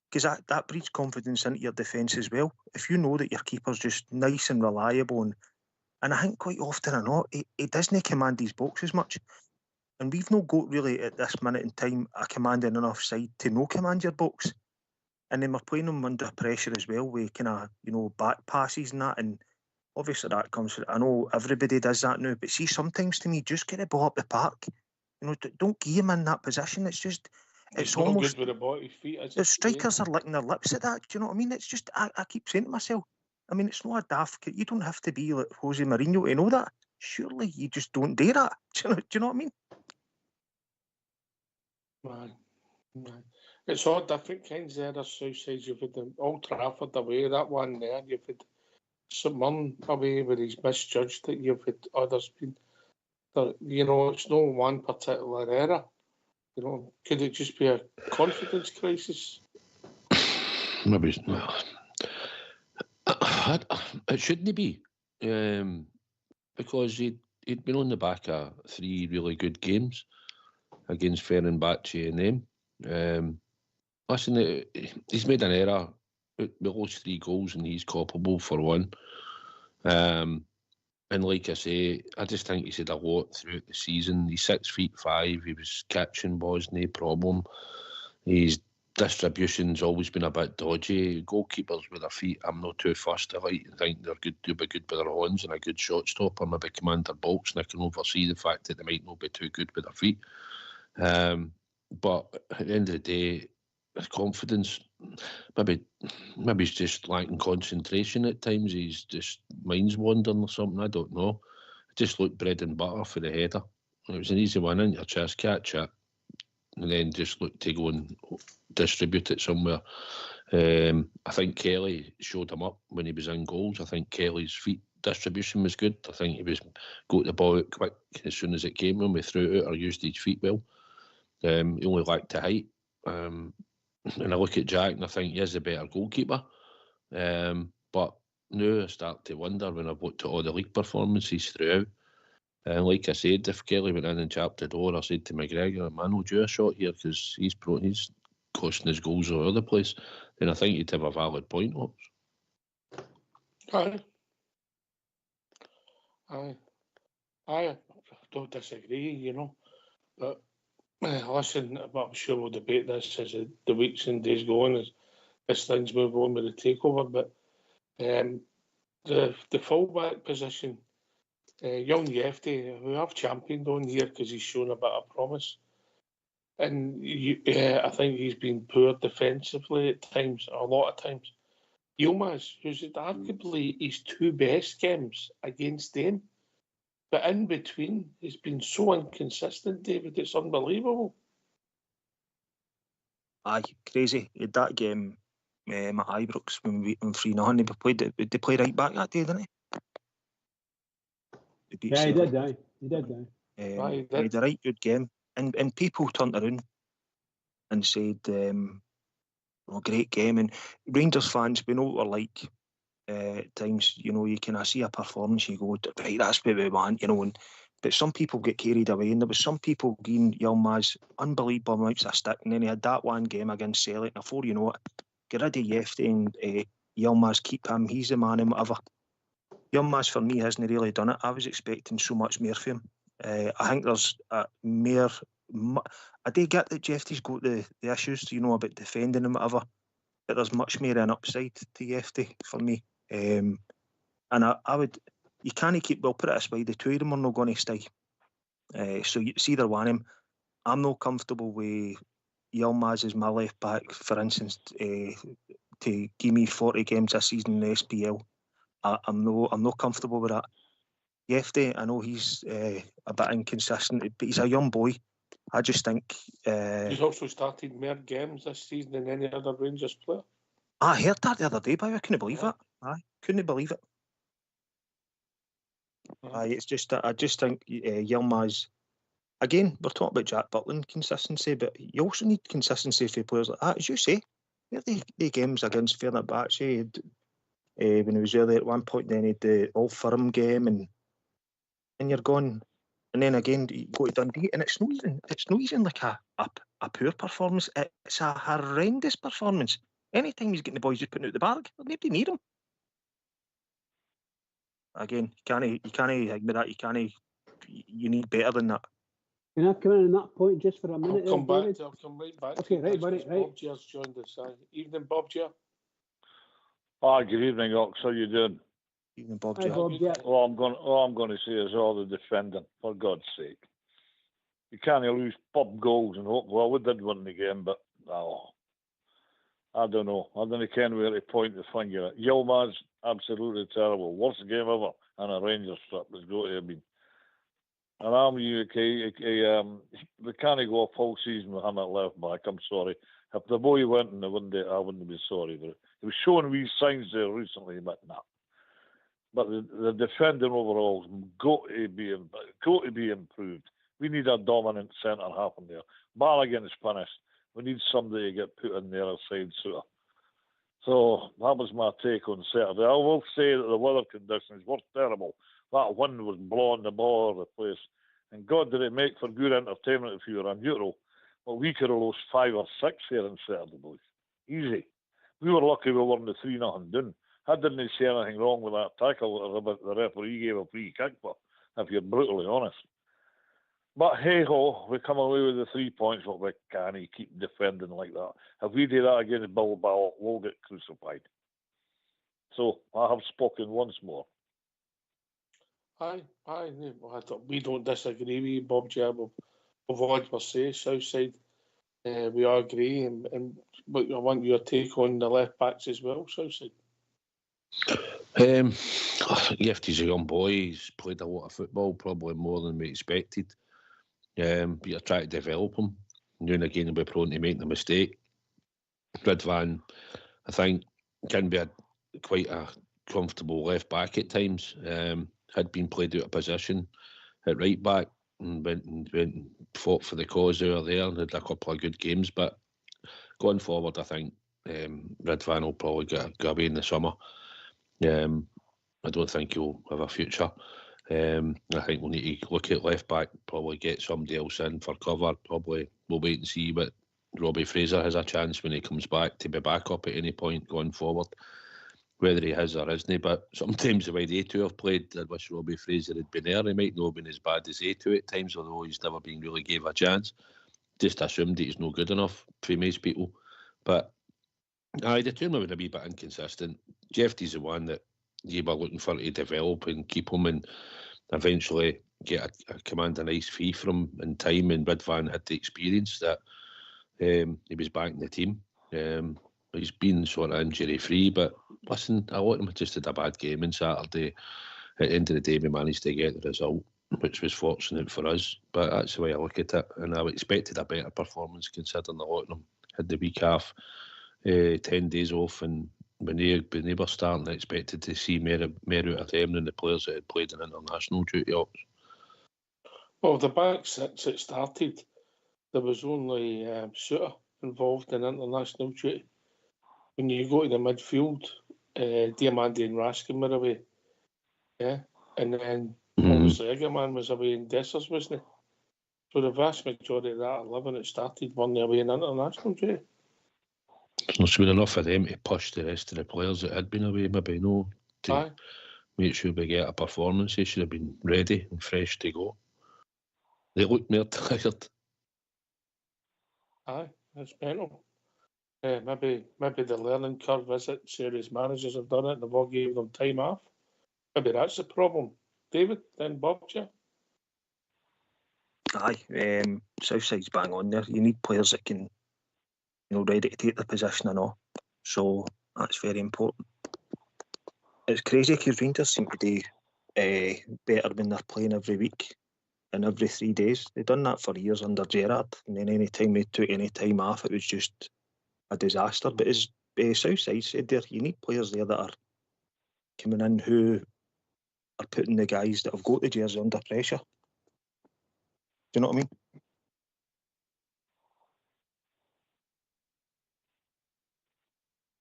because that breeds confidence into your defence as well. If you know that your keeper's just nice and reliable, and I think quite often or not, he doesn't command his box as much. And we've not got really at this minute in time a commanding enough side to no command your box. And then we're playing them under pressure as well with kind of, back passes and that. And obviously that comes, I know everybody does that now, but see, sometimes to me, just get the ball up the park. Don't give him in that position. It's almost good with the body feet. The strikers are licking their lips at that. Do you know what I mean? It's just, I keep saying to myself, I mean, it's not a daft. You don't have to be like Jose Mourinho to know that. Surely you just don't do that. Do you know what I mean? Man. It's all different kinds there. There's south sides. You've had the Old Trafford away, that one there. You've had St Mirren away where he's misjudged it. You've had others been. It's no one particular era. Could it just be a confidence crisis? Maybe it shouldn't be, because he'd been on the back of 3 really good games against Fenerbahce and them. Listen, he's made an error. We lost 3 goals and he's culpable for 1. And like I say, I just think he's had a lot throughout the season. He's 6 feet 5. He was catching balls, no problem. His distribution's always been a bit dodgy. Goalkeepers with their feet, I'm not too fussed. I like to think they're good to be good with their hands and a good shot stopper, maybe command their box, and I can oversee the fact that they might not be too good with their feet. But at the end of the day, his confidence, maybe he's just lacking concentration at times. He's just mind's wandering or something. I don't know. It just looked bread and butter for the header. It was an easy one in your chest, catch it, and then just look to go and distribute it somewhere. I think Kelly showed him up when he was in goals. I think Kelly's feet distribution was good. I think he was got the ball out quick as soon as it came when we threw it out or used his feet well. He only lacked the height. And I look at Jack and I think he is a better goalkeeper. But now I start to wonder when I've looked at all the league performances throughout. And like I said, if Kelly went in and chapped the door, I said to McGregor, man, we'll do a shot here because he's costing his goals all over the place. Then I think he'd have a valid point, Ops. Aye. I don't disagree, but listen, I'm sure we'll debate this as the weeks and days go on as things move on with the takeover, but the fullback position, young Yefty, who I've championed on here because he's shown a bit of promise, and I think he's been poor defensively at times, a lot of times. Yilmaz, who's arguably his two best games against them, but in between, he's been so inconsistent, David, it's unbelievable. Aye, crazy. He had that game at Ibrox when we beat them 3-0. They played right back that day, didn't he? Yeah, he did, aye. He did. He had a right good game. And people turned around and said, great game. And Rangers fans, we know what we're like. At times, you can see a performance, you go, right, that's what we want, but some people get carried away, and there was some people giving Yilmaz unbelievable amounts of stick, and then he had that one game against Celtic, and before you know it, get rid of Yefty and Yilmaz, keep him, he's the man and whatever. Yilmaz for me hasn't really done it. I was expecting so much more from him. I think there's more. I do get that Jefty's got the issues, about defending and whatever, but there's much more an upside to Yefty for me. And I would, you can't keep, well, put it this way, the two of them are not going to stay. So it's either one of them. I'm not comfortable with Yilmaz as my left back, for instance, to give me 40 games this season in the SPL. I'm not comfortable with that. Yefty, I know he's a bit inconsistent, but he's a young boy. I just think he's also started more games this season than any other Rangers player. I heard that the other day, but I couldn't believe it. I couldn't believe it. It's just that I just think Yilmaz, again, we're talking about Jack Butland consistency, but you also need consistency for players like that, as you say. The games against Fenerbahce, when he was there at one point, then he had the All Firm game, and you're gone. And then again, you go to Dundee, and it's not even like a poor performance. It's a horrendous performance. Anytime he's getting the boys just putting out the bag, nobody need him. Again, you can't ignore that. You need better than that. Can I come in on that point just for a minute? I'll come right back. Okay, right, buddy. Right. Bob Gers joined us. Evening, Bob Gers. Good evening, Ox. How you doing? Evening, Bob Hi, Gers. Bob, yeah. All I'm going to say is all the defending, for God's sake. You can't lose pub goals and hope. Well, we did win the game, but I don't know. I don't know where to point the finger at. Yilmaz, absolutely terrible. Worst game ever on a Rangers trip has got to have been. And I'm UK. We can't go a full season with him at left back. I'm sorry. If the boy went in the window, I wouldn't be sorry. But he was showing wee signs there recently, but no. But the defending overall has got to be improved. We need a dominant centre half in there. Balogun is finished. We need somebody to get put in the other side. So that was my take on Saturday. I will say that the weather conditions were terrible. That wind was blowing the ball all over the place. And God, did it make for good entertainment if you were a neutral. Well, we could have lost 5 or 6 here on Saturday, boys. Easy. We were lucky we weren't the 3-0 done. I didn't see anything wrong with that tackle that the referee gave a free kick for, if you're brutally honest. But hey-ho, we come away with the 3 points, but we can't keep defending like that. If we do that against Bilbao, we'll get crucified. So, I have spoken once more. Aye. We don't disagree with you, Bob Jab, of what we say, Southside. We all agree, but I want your take on the left backs as well, Southside. Yefty's a young boy. He's played a lot of football, probably more than we expected. But you're trying to develop him. Now and again, he'll be prone to making a mistake. Ridvan, I think, can be quite a comfortable left back at times. Had been played out of position at right back and went and fought for the cause over there and had a couple of good games. But going forward, I think Ridvan will probably go away in the summer. I don't think he'll have a future. I think we'll need to look at left back, probably get somebody else in for cover. Probably we'll wait and see what Robbie Fraser has a chance when he comes back to be back up at any point going forward. Whether he has or isn't, but sometimes the way they two have played, I wish Robbie Fraser had been there. He might not have been as bad as they two at times, although he's never been really gave a chance. Just assumed that he's no good enough for most people. But the two were a wee bit inconsistent. Jeffy's the one that you were looking for to develop and keep him and eventually get a command a nice fee from in time, and Ridvan had the experience that he was back in the team. He's been sort of injury free, but listen, a lot of them just had a bad game on Saturday. At the end of the day, we managed to get the result, which was fortunate for us. But that's the way I look at it, and I expected a better performance considering a lot of them had the week off, 10 days off, and when they were starting, I expected to see more out of them than the players that had played in international duty ops. Well, the back six it started, there was only Suter involved in international duty. When you go to the midfield, Diamandi and Raskin were away. Yeah. And then obviously Egerman was away and Dessers, wasn't he? So the vast majority of that 11 that started weren't away in international duty. There must have been enough of them to push the rest of the players that had been away, maybe to make sure we get a performance. They should have been ready and fresh to go. They looked more tired. Aye, that's mental. Maybe the learning curve is it. Serious managers have done it and they've all gave them time off. Maybe that's the problem. David, then Bob, yeah? Aye, Southside's bang on there. You need players that can, ready to take the position and all. So that's very important. It's crazy because Rangers seem to do better when they're playing every week and every 3 days. They've done that for years under Gerrard, and then any time they took any time off, it was just a disaster. But as Southside said there, you need players there that are coming in who are putting the guys that have got the jersey under pressure. Do you know what I mean?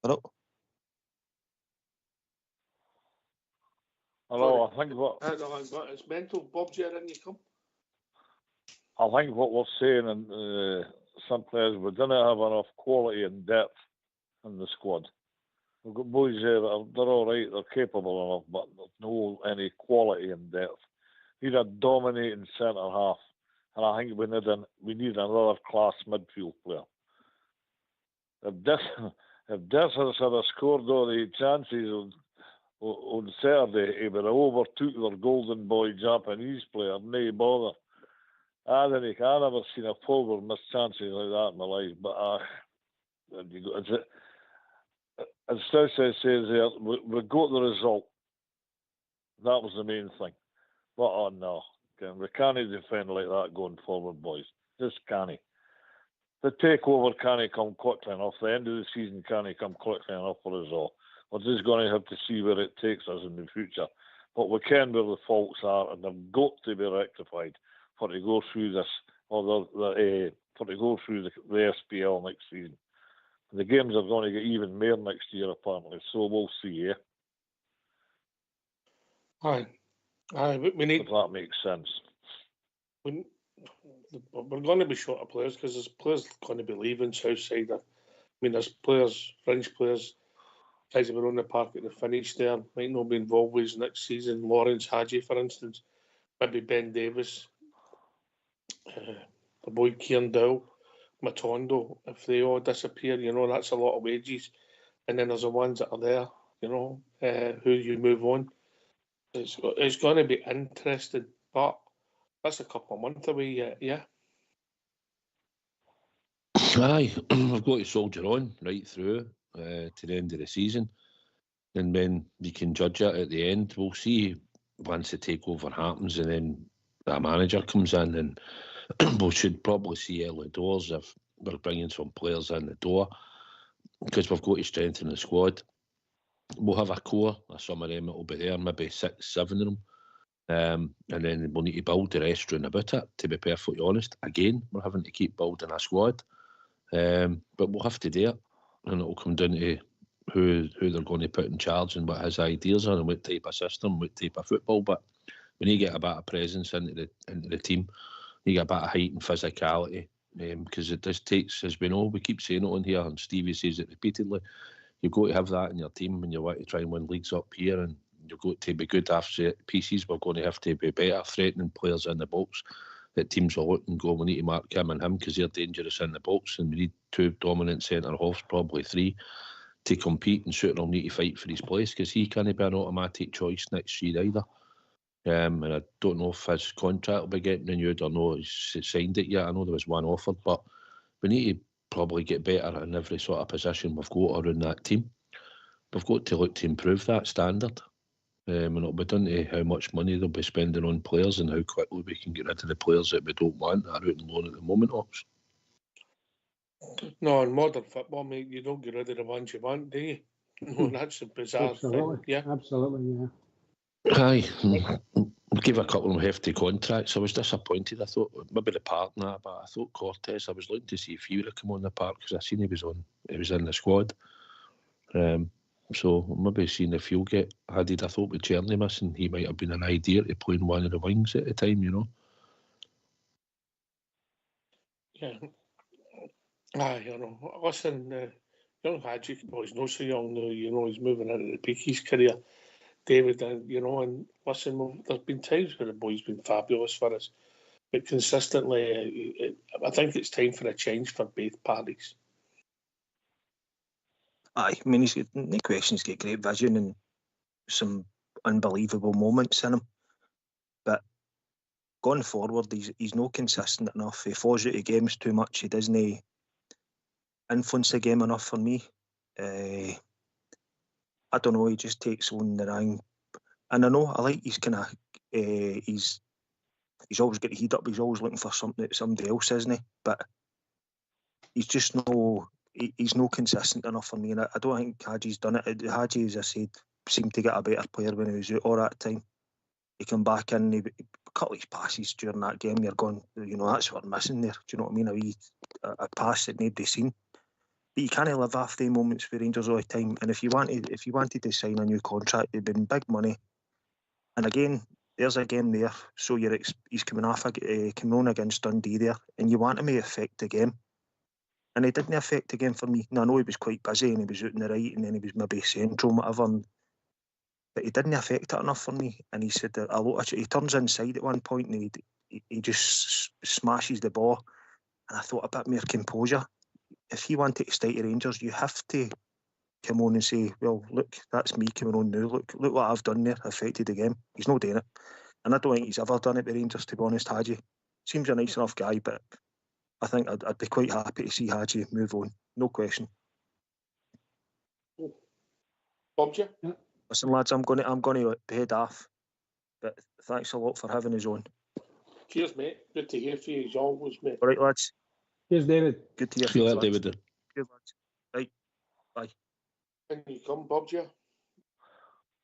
Hello? Hello, I think what it's mental. Bob, in you come. I think what we're saying, and some players, we didn't have enough quality and depth in the squad. We've got boys there that they're all right, they're capable enough, but there's no any quality and depth. We need a dominating centre half, and I think we need another class midfield player. If Dessers had scored all the chances on Saturday, he would have overtook their golden boy Japanese player, no bother. I never seen a forward miss chances like that in my life, but as Southside says there, we got the result. That was the main thing. But oh no, we can't defend like that going forward, boys. Just can't. The takeover can't come quickly enough. The end of the season can't come quickly enough for us all. We're just going to have to see where it takes us in the future. But we can where the faults are, and they've got to be rectified for to go through this, or for to go through the SPL next season. The games are going to get even more next year, apparently. So we'll see. Aye, we need. If that makes sense. We're going to be short of players because there's players going to be leaving Southside. I mean, there's players, French players, guys that were on the park at the finish there, might not be involved with us next season. Lawrence Hadji, for instance, maybe Ben Davis, the boy Kieran Dow, Matondo. If they all disappear, that's a lot of wages. And then there's the ones that are there, who you move on. It's going to be interesting, but that's a couple of months away yet, yeah. Aye, we've got to soldier on right through to the end of the season, and then we can judge it at the end. We'll see once the takeover happens, and then that manager comes in, and we should probably see early doors if we're bringing some players in the door, because we've got to strengthen the squad. we'll have a core. Some of them will be there, maybe 6, 7 of them. And then we'll need to build the rest round about it, to be perfectly honest. Again, we're having to keep building a squad. But we'll have to do it. And it'll come down to who they're going to put in charge and what his ideas are and what type of system, what type of football. But when you get a bit of presence into the team, you get a bit of height and physicality. Because it does take, as we know, we keep saying it on here, and Stevie says it repeatedly, you've got to have that in your team when you want to try and win leagues up here, and you've got to be good after set pieces. We're going to have to be better threatening players in the box that teams will look and go, we need to mark him and him because they're dangerous in the box, and we need 2 dominant centre-halves, probably 3, to compete, and Shooter will need to fight for his place because he can't be an automatic choice next year either. And I don't know if his contract will be getting renewed or no. He's signed it yet. I know there was one offered, but we need to probably get better in every sort of position we've got around that team. We've got to look to improve that standard. And it'll be down to how much money they'll be spending on players and how quickly we can get rid of the players that we don't want that are out on loan at the moment. No, in modern football, mate, you don't get rid of the ones you want, do you? No, that's a bizarre thing. Yeah, absolutely, yeah. Aye, we gave a couple of hefty contracts. I was disappointed. I thought maybe the partner, but I thought Cortez. I was looking to see if he would have come on the park because I seen he was in the squad. So maybe seeing if he'll get added. I thought with Cherny missing, he might have been an idea to play in one of the wings at the time. Yeah. Listen, young Hadji, he's not so young now. He's moving into the peak of his career. David, and listen, there's been times where the boy's been fabulous for us, but consistently, I think it's time for a change for both parties. Aye, I mean, he's got no question. He's got great vision and some unbelievable moments in him. But going forward, he's not consistent enough. He falls out of games too much. He doesn't influence the game enough for me. I don't know. He just takes on the ring, and I know I like he's kind of he's always got the heat up. He's always looking for something that somebody else, isn't he? But he's just he's no consistent enough for me, and I don't think Hadji's done it. Hadji, as I said, seemed to get a better player when he was out all that time. He come back in, he cut his passes during that game. You're going, that's what I'm missing there. Do you know what I mean? A pass that nobody's seen. But you can't live off the moments for Rangers all the time. And if you wanted to sign a new contract, it'd been big money. And again, there's a game there. So he's coming on against Dundee there, and you want him to affect the game. And he didn't affect the game for me. Now, I know he was quite busy and he was out on the right, and then he was maybe central, whatever. But he didn't affect it enough for me. And he said that he turns inside at one point and he just smashes the ball. And I thought, a bit more composure. If you wanted to stay to Rangers, you have to come on and say, well, look, that's me coming on now. Look what I've done there, affected the game. He's not doing it. And I don't think he's ever done it with Rangers, to be honest, Hadji. Seems a nice enough guy, but I think I'd be quite happy to see Hadji move on. No question. Bob, yeah? Listen, lads, I'm going to head off. But thanks a lot for having us on. Cheers, mate. Good to hear from you as always, mate. All right, lads. Cheers, David. Good to hear from you, David. Cheers, lads. Right. Bye. Can you come, Bob, yeah?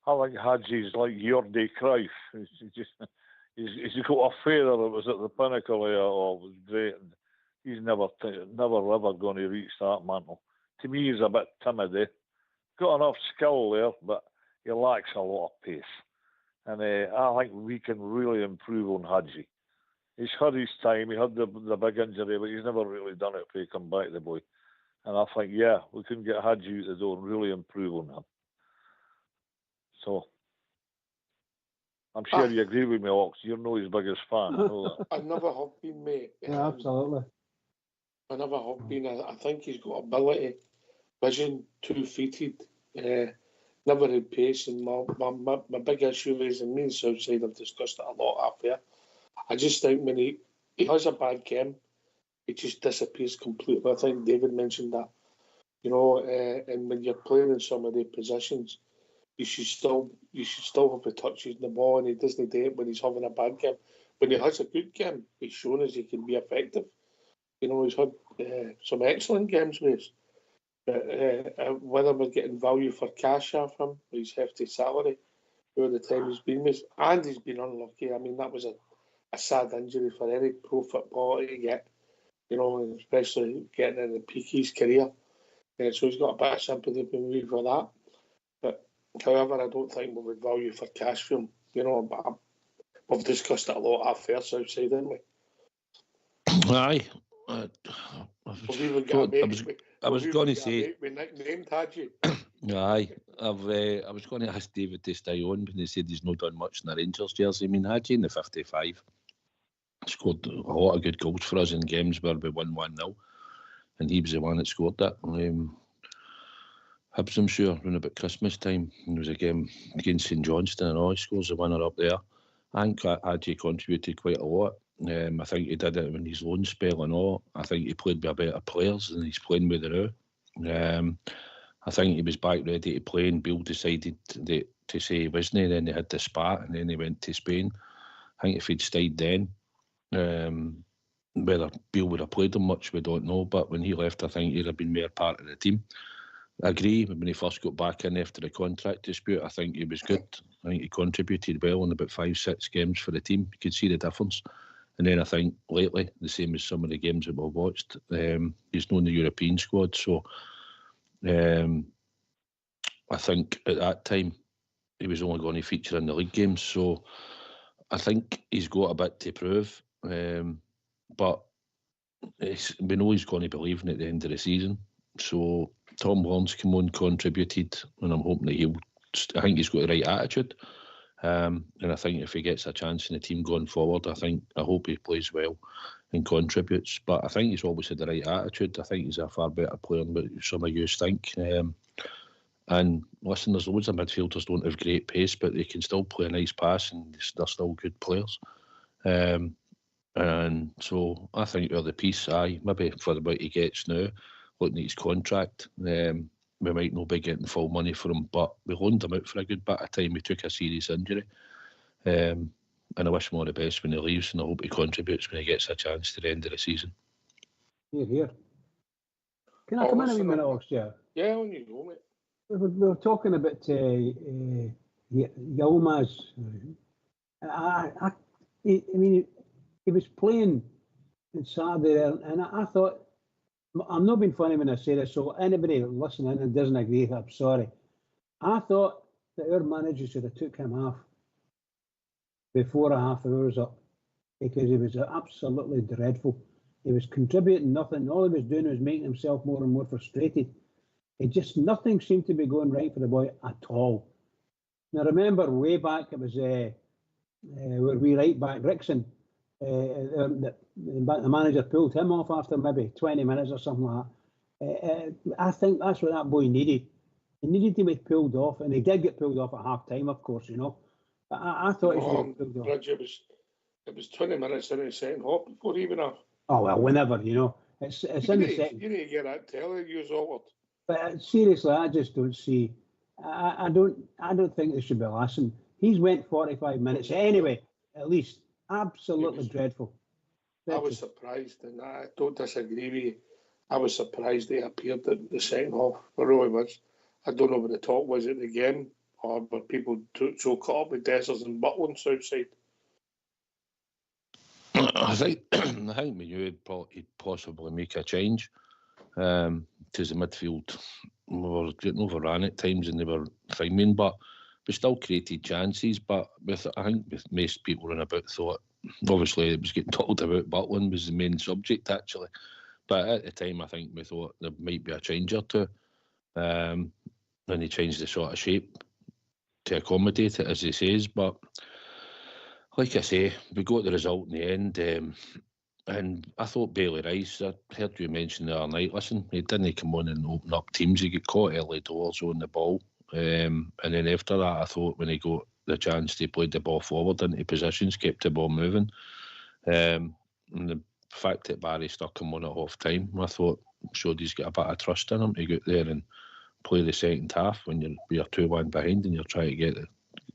I think Hadji's like Jordi Cruyff. He's got a feather that was at the pinnacle there. It was great. And he's never ever going to reach that mantle. To me, he's a bit timid. Got enough skill there, but he lacks a lot of pace. And I think we can really improve on Hadji. He's had his time. He had the big injury, but he's never really done it for he come back, the boy. And I think, we can get Hadji out the door and really improve on him. So, I'm sure you agree with me, Ox. You're no his biggest fan. I never have been, mate. Yeah, absolutely. I never have been. I think he's got ability, vision, two-feeted, never had pace. And my big issue is, and me and Southside have discussed it a lot up there, I just think when he has a bad game, it just disappears completely. I think David mentioned that, and when you're playing in some of the positions, you should still have the touches in the ball, and he doesn't do it when he's having a bad game. When he has a good game, he's shown us he can be effective. He's had some excellent games with us. But whether we're getting value for cash off him, his hefty salary, over the time he's been with, and he's been unlucky. I mean, that was a sad injury for any pro footballer to get, you know, especially getting in the peak of his career. So he's got a bit of sympathy for that. But however, I don't think we would value for cash for him, you know. But we've discussed it a lot at first outside, haven't we? Aye. I was going to say. We nicknamed, had you? Aye. I was going to ask David to stay on when he said he's not done much in the Rangers jersey. I mean, Hadji in the 55 scored a lot of good goals for us in games where we won 1-0, and he was the one that scored that. Hibs, I'm sure, around about Christmas time, there was a game against St Johnstone, and all he scores the winner up there. I think Hadji contributed quite a lot. I think he did it in his loan spell and all. I think he played with better players than he's playing with now. I think he was back ready to play, and Bill decided to say he wasn't. Then he had the spat, and then he went to Spain. I think if he'd stayed then, whether Bill would have played him much, we don't know. But when he left, I think he'd have been more part of the team. I agree, when he first got back in after the contract dispute, I think he was good. I think he contributed well in about 5-6 games for the team. You could see the difference. And then I think lately, the same as some of the games that we've watched, he's known the European squad. So I think at that time, he was only going to feature in the league games. So I think he's got a bit to prove. But we know he's going to be leaving at the end of the season. So Tom Lawrence came on, contributed, and I'm hoping that I think he's got the right attitude. And I think if he gets a chance in the team going forward, I hope he plays well and contributes. But I think he's always had the right attitude. I think he's a far better player than what some of you think. And listen, there's loads of midfielders don't have great pace, but they can still play a nice pass, and they're still good players. And so I think we're the piece. Maybe for what he gets now, looking at his contract, we might not be getting full money for him, but we loaned him out for a good bit of time. He took a serious injury. And I wish him all the best when he leaves, and I hope he contributes when he gets a chance to the end of the season. Here. Can I come in a wee minute, Oxia? Yeah, on you go, mate. We were talking about Yilmaz. I mean, he was playing in Saturday, and I thought, I'm not being funny when I say this, so anybody listening and doesn't agree, I'm sorry. I thought that our manager should have took him off before a half hour was up, because he was absolutely dreadful. He was contributing nothing. All he was doing was making himself more and more frustrated. Nothing seemed to be going right for the boy at all. Now, remember, way back, it was where we right back Rickson, the manager pulled him off after maybe 20 minutes or something like that. I think that's what that boy needed. He needed to be pulled off, and he did get pulled off at half time, of course, you know. But I thought he should get pulled off. Bridge, it was 20 minutes into the second half before he went off. Oh, well, whenever, you know. It's in the second. You need to get that telly, use all. But seriously, I just don't see. I don't think they should be lasting. He's went 45 minutes anyway, at least. Absolutely dreadful. I was surprised, and I don't disagree with you. I was surprised they appeared at the second half. I really was. I don't know what the talk was at the game, or were people so caught up with Dessers and Butland outside. I think we knew he'd possibly make a change. Because the midfield were getting overrun at times, and they were fine, but we still created chances. But I think with most people in about thought, obviously it was getting talked about, Butland was the main subject actually. But at the time, I think we thought there might be a change or two. And he changed the sort of shape to accommodate it, as he says. But like I say, we got the result in the end. And I thought Bailey Rice, I heard you mention the other night, listen, he didn't come on and open up teams. He got caught early doors on the ball. And then after that, I thought when he got the chance to play the ball forward into positions, kept the ball moving. And the fact that Barry stuck him on at half time, I thought showed he's got a bit of trust in him to get there and play the second half when you're 2-1 behind and you're trying to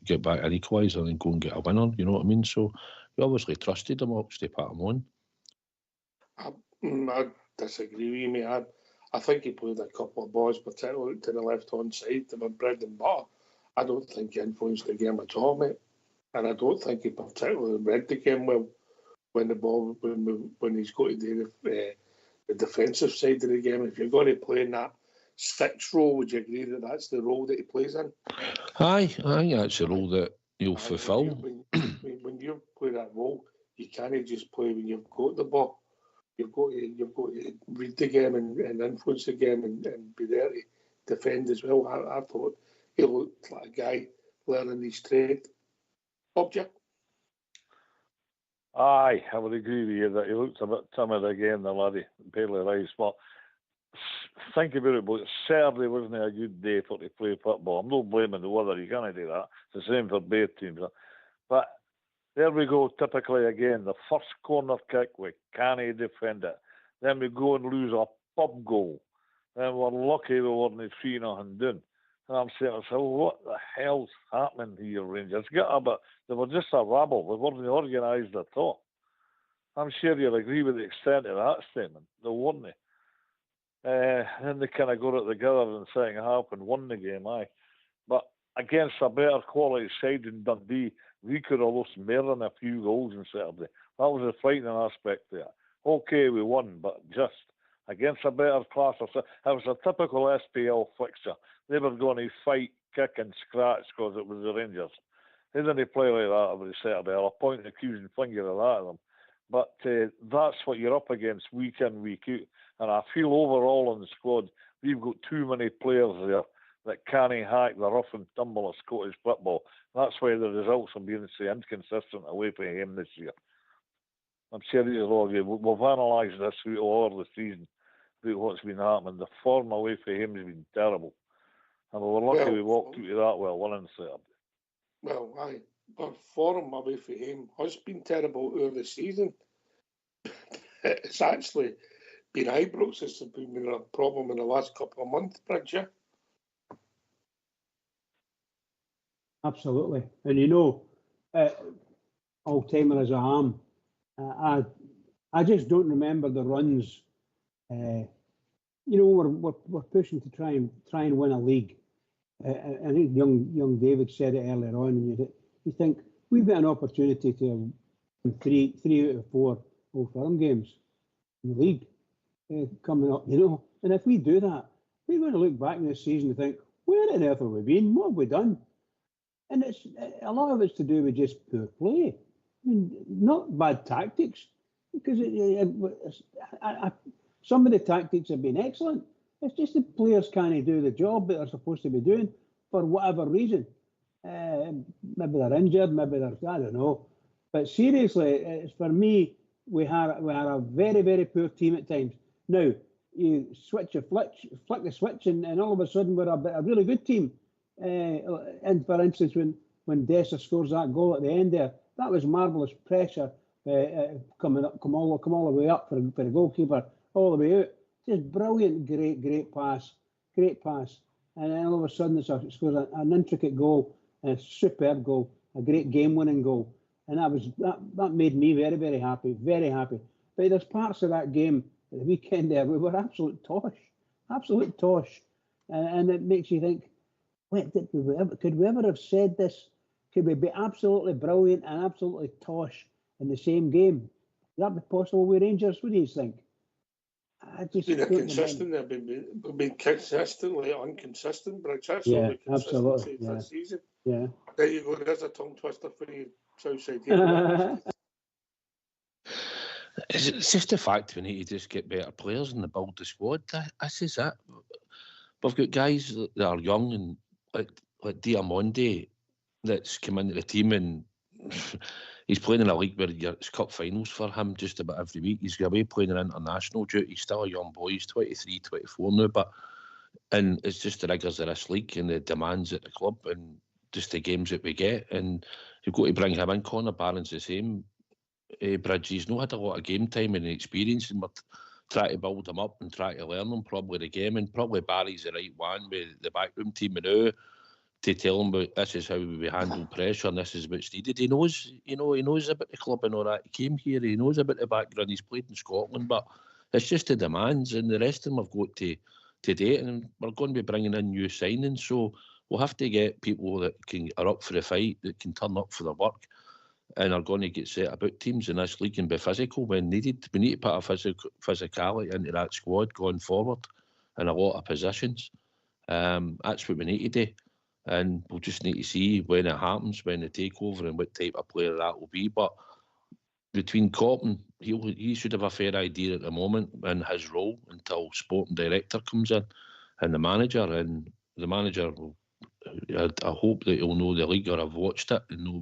get back an equaliser and go and get a winner, you know what I mean? So you obviously trusted him, obviously put him on. I disagree with you, mate. I think he played a couple of balls, particularly to the left-hand side, to my bread and butter. I don't think he influenced the game at all, mate. And I don't think he particularly read the game well when he's got to do the defensive side of the game. If you're going to play in that 6 role, would you agree that that's the role that he plays in? Aye, that's the role that he'll fulfil. When you play that role, you can't just play when you've got the ball. You've got to read the game and influence the game and be there to defend as well. I thought he looked like a guy learning his trade. Object. Aye, I would agree with you that he looked a bit timid again, the laddie, Paley Rice. But think about it, but Saturday wasn't a good day for to play football. I'm not blaming the weather, you can't do that. It's the same for both teams. But there we go, typically again, the first corner kick, we can't defend it. Then we go and lose a pub goal. Then we're lucky we weren't 3-0 down. And I'm saying to myself, what the hell's happening here, Rangers? They were just a rabble. They weren't organised at all. I'm sure you'll agree with the extent of that statement. They weren't. Then they kind of got it together in the second half and won the game, aye. But against a better quality side in Dundee, we could have lost more than a few goals on Saturday. That was the frightening aspect there. Okay, we won, but just against a better class. It was a typical SPL fixture. They were going to fight, kick and scratch because it was the Rangers. They didn't play like that every Saturday. I'll point the accusing finger of that at them. But that's what you're up against week in, week out. And I feel overall in the squad, we've got too many players there that can't hack the rough and tumble of Scottish football. That's why the results are being so inconsistent away from him this year. I'm sure you'll agree. We've analysed this through all the season, about what's been happening. The form away from him has been terrible. And we were lucky we walked out of that well, winning Saturday. Well, aye. But form away from him has been terrible over the season. It's actually been Ibrox that's been a problem in the last couple of months, Bridget. Absolutely. And you know, all-timer as I am, I just don't remember the runs. You know, we're pushing to try and win a league. I think young David said it earlier on, and you think we've got an opportunity to win three out of 4 Old Firm games in the league coming up, you know. And if we do that, we're going to look back in this season and think, where on earth have we been? What have we done? And it's a lot of it's to do with just poor play. I mean, not bad tactics, because some of the tactics have been excellent. It's just the players can't do the job that they're supposed to be doing for whatever reason. Maybe they're injured, maybe they're, I don't know. But seriously, it's, for me, we are a very, very poor team at times. Now, you flick the switch, and all of a sudden we're a really good team. And for instance, when Dessa scores that goal at the end there, that was marvellous pressure come all the way up for the goalkeeper, all the way out. Just brilliant, great pass. And then all of a sudden it scores an intricate goal, a superb goal, a great game-winning goal. And that made me very, very happy, very happy. But there's parts of that game at the weekend there we were absolute tosh. And it makes you think, wait, could we ever have said this? Could we be absolutely brilliant and absolutely tosh in the same game? Would that be possible with Rangers? What do you think? I just been inconsistent. They've been consistently inconsistent, but it's absolutely consistency this season. Yeah. There you go. There's a tongue twister for you, Southside here. It's just the fact we need to just get better players and build the squad. This is it. We've got guys that are young and like Diamonde that's come into the team, and he's playing in a league where it's cup finals for him just about every week. He's away playing an international duty. He's still a young boy. He's 23, 24 now, and it's just the rigours of this league and the demands at the club and just the games that we get. And you've got to bring him in. Connor Barron's the same. Bridge, he's not had a lot of game time and experience, and we're trying to build him up and try to learn him probably the game. And probably Barry's the right one with the backroom team now to tell him about this is how we handle pressure and this is what's needed. He knows about the club and all that. He came here, he knows about the background. He's played in Scotland, but It's just the demands, and the rest of them have got to do it, and we're going to be bringing in new signings, so we'll have to get people that are up for the fight, that can turn up for the work, and are going to get set about teams in this league and be physical when needed. We need to put a physicality into that squad going forward in a lot of positions. That's what we need to do, and we'll just need to see when it happens, when the takeover, and what type of player that will be. But between Cotton, he should have a fair idea at the moment in his role until sporting director comes in, and the manager will, I hope that he'll know the league or have watched it and know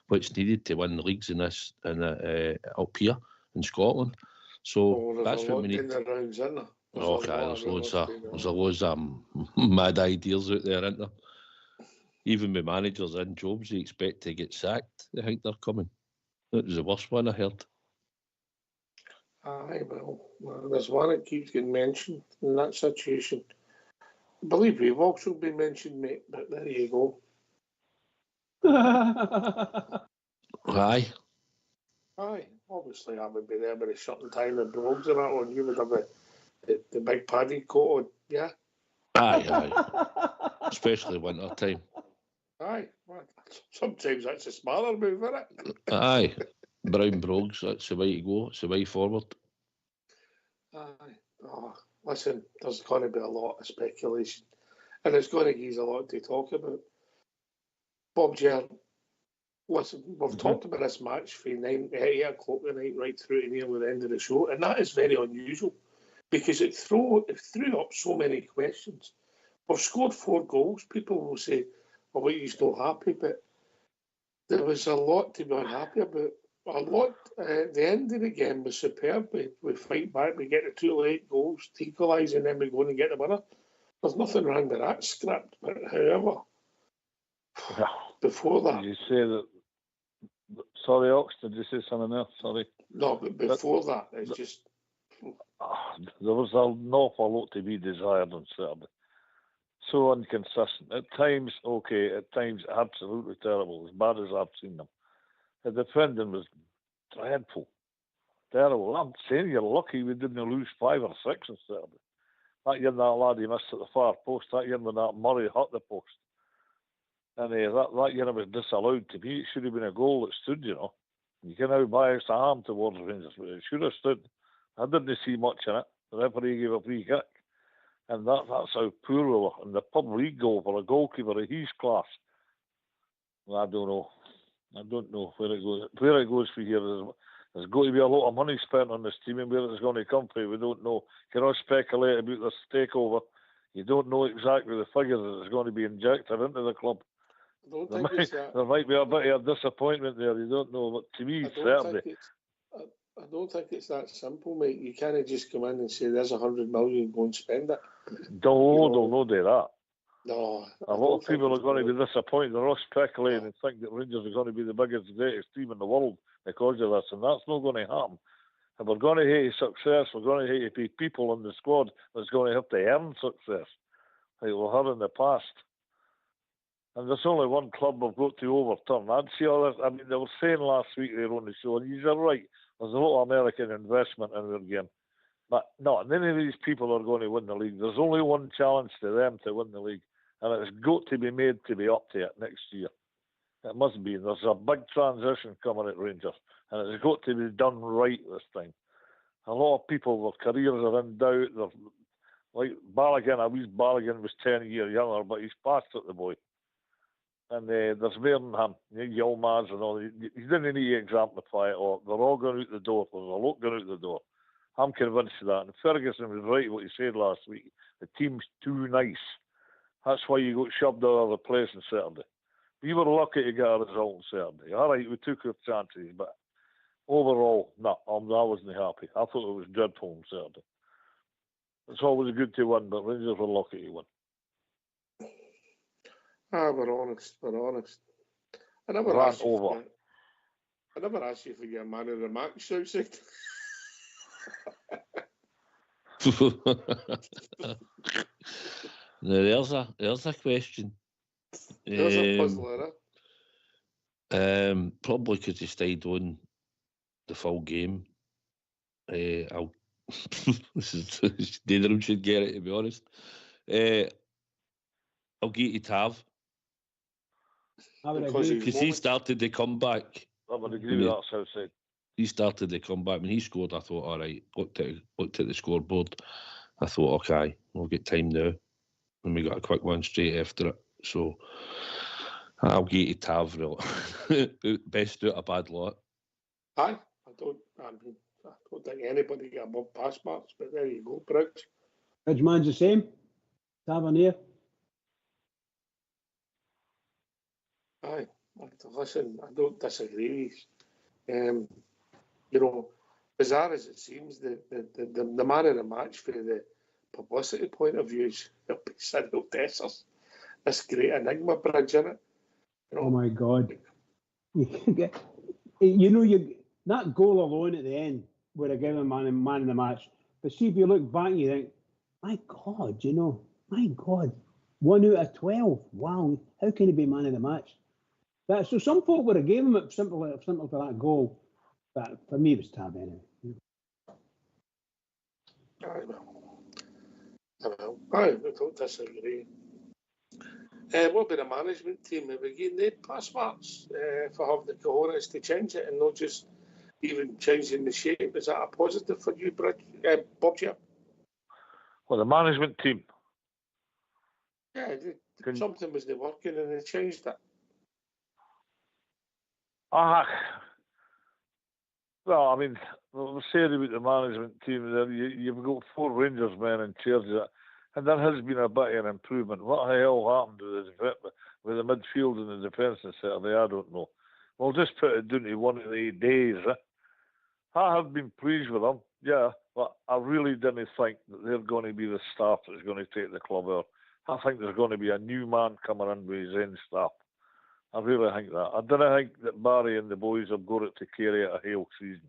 what's needed to win the leagues in this up here in Scotland. So that's what we need. Rounds, isn't there? There's loads of mad ideas out there, isn't there? Even with managers in jobs, they expect to get sacked. I think they're coming. That was the worst one I heard. Aye, well, there's one that keeps getting mentioned in that situation. I believe we've also been mentioned, mate, but there you go. Aye. Aye, obviously I would be there by a certain time of Brogues and that one. You would have the big paddy coat on, yeah? Aye. Especially winter time. Aye, well, sometimes that's a smaller move, isn't it? Aye. Brown brogues, that's the way to go, it's the way forward. Aye. Oh, listen, there's going to be a lot of speculation, and it's going to give us a lot to talk about. Bob Ger, listen, we've talked about this match from 8 o'clock at night right through to nearly the end of the show, and that is very unusual because it threw up so many questions. We've scored 4 goals. People will say, well, you're not happy, but there was a lot to be unhappy about. A lot. The end of the game was superb. We fight back, we get the 2 late goals to equalise, and then we go and get the winner. There's nothing wrong with that script, but however, before that... Did you say that... Sorry, Ox, did you say something else? Sorry. No, but before that, it's just... There was an awful lot to be desired on Saturday. So inconsistent. At times, okay, at times absolutely terrible, as bad as I've seen them. The defending was dreadful. Terrible. I'm saying you're lucky we didn't lose 5 or 6 on Saturday. That year that lad he missed at the far post, that year when that Murray hit the post. And that year it was disallowed. To me, it should have been a goal that stood, you know. You can now bias the arm towards Rangers, but it should have stood. I didn't see much in it. The referee gave a free kick. And that's how poor we were. And the pub league goal for a goalkeeper of his class. Well, I don't know where it goes. Where it goes from here, there's going to be a lot of money spent on this team, and where it's going to come from, we don't know. You cannot speculate about this takeover. You don't know exactly the figures that is going to be injected into the club. There might be a bit of a disappointment there. You don't know, but to me, certainly. I don't think it's that simple, mate. You can't just come in and say there's 100 million, go and spend it. Don't do that. No. A lot of people are going to be disappointed. They're all speculating and think that Rangers are going to be the biggest, greatest team in the world because of this, and that's not going to happen. If we're going to hate success, we're going to hate to be people in the squad that's going to have to earn success, like we had in the past. And there's only one club we've got to overturn. I'd see all this. I mean, they were saying last week they were on the show, and you're right, there's a lot of American investment in their game. But no, none of these people are going to win the league. There's only one challenge to them to win the league, and it's got to be made to be up to it next year. It must be. There's a big transition coming at Rangers, and it's got to be done right this time. A lot of people, their careers are in doubt. They're, like Balogun, I wish Balogun was 10 years younger, but he's past it, the boy. And there's more than him, Yilmaz and all. You didn't need to exemplify it all. They're all going out the door. There's a lot going out the door. I'm convinced of that. And Ferguson was right what he said last week. The team's too nice. That's why you got shoved out of the place on Saturday. We were lucky to get a result on Saturday. All right, we took our chances, but overall, no, I wasn't happy. I thought it was dreadful on Saturday. It's always good to win, but Rangers were lucky to win. We're honest. I never asked you for your man of the match, outside. Now, there's a question. There's a puzzler, Probably because he stayed on the full game. I'll Neither of them should get it, to be honest. I'll give it to Tav. I would Because agree. Because he started the comeback. I would agree with that, Southside. He started the comeback. When he scored, I thought, all right, looked at the scoreboard. I thought, okay, we'll get time now. And we got a quick one straight after it. So I'll give it to Tav. Best out of bad lot. Aye, I don't think anybody got above pass marks, but there you go, Bridge. Bridgeman's the same. Tavernier. Aye, listen, I don't disagree. You know, bizarre as it seems, the man of the match for the publicity point of view is Cyril Dessers. This great enigma, Bridge, innit? You know, Oh my God! That goal alone at the end would have given man in the match. But see, if you look back, you think, my God, my God, 1 out of 12. Wow, how can he be man of the match? So some folk would have given him it simple for that goal, but for me it was Tab anyway. I don't disagree. What about the management team? Have we getting their pass marks for having the cojones to change it and not just even changing the shape? Is that a positive for you, Bob? Well, the management team. Yeah, something was not working and they changed it. Well, I mean, we're saying about the management team there, you've got 4 Rangers men in charge of it, and there has been a bit of an improvement. What the hell happened with the midfield and the defence on Saturday, I don't know. We'll just put it down to one of the days. I have been pleased with them, yeah, but I really didn't think that they're going to be the staff that's going to take the club out. I think there's going to be a new man coming in with his own staff. I really think that. I don't think that Barry and the boys have got it to carry out a whole season.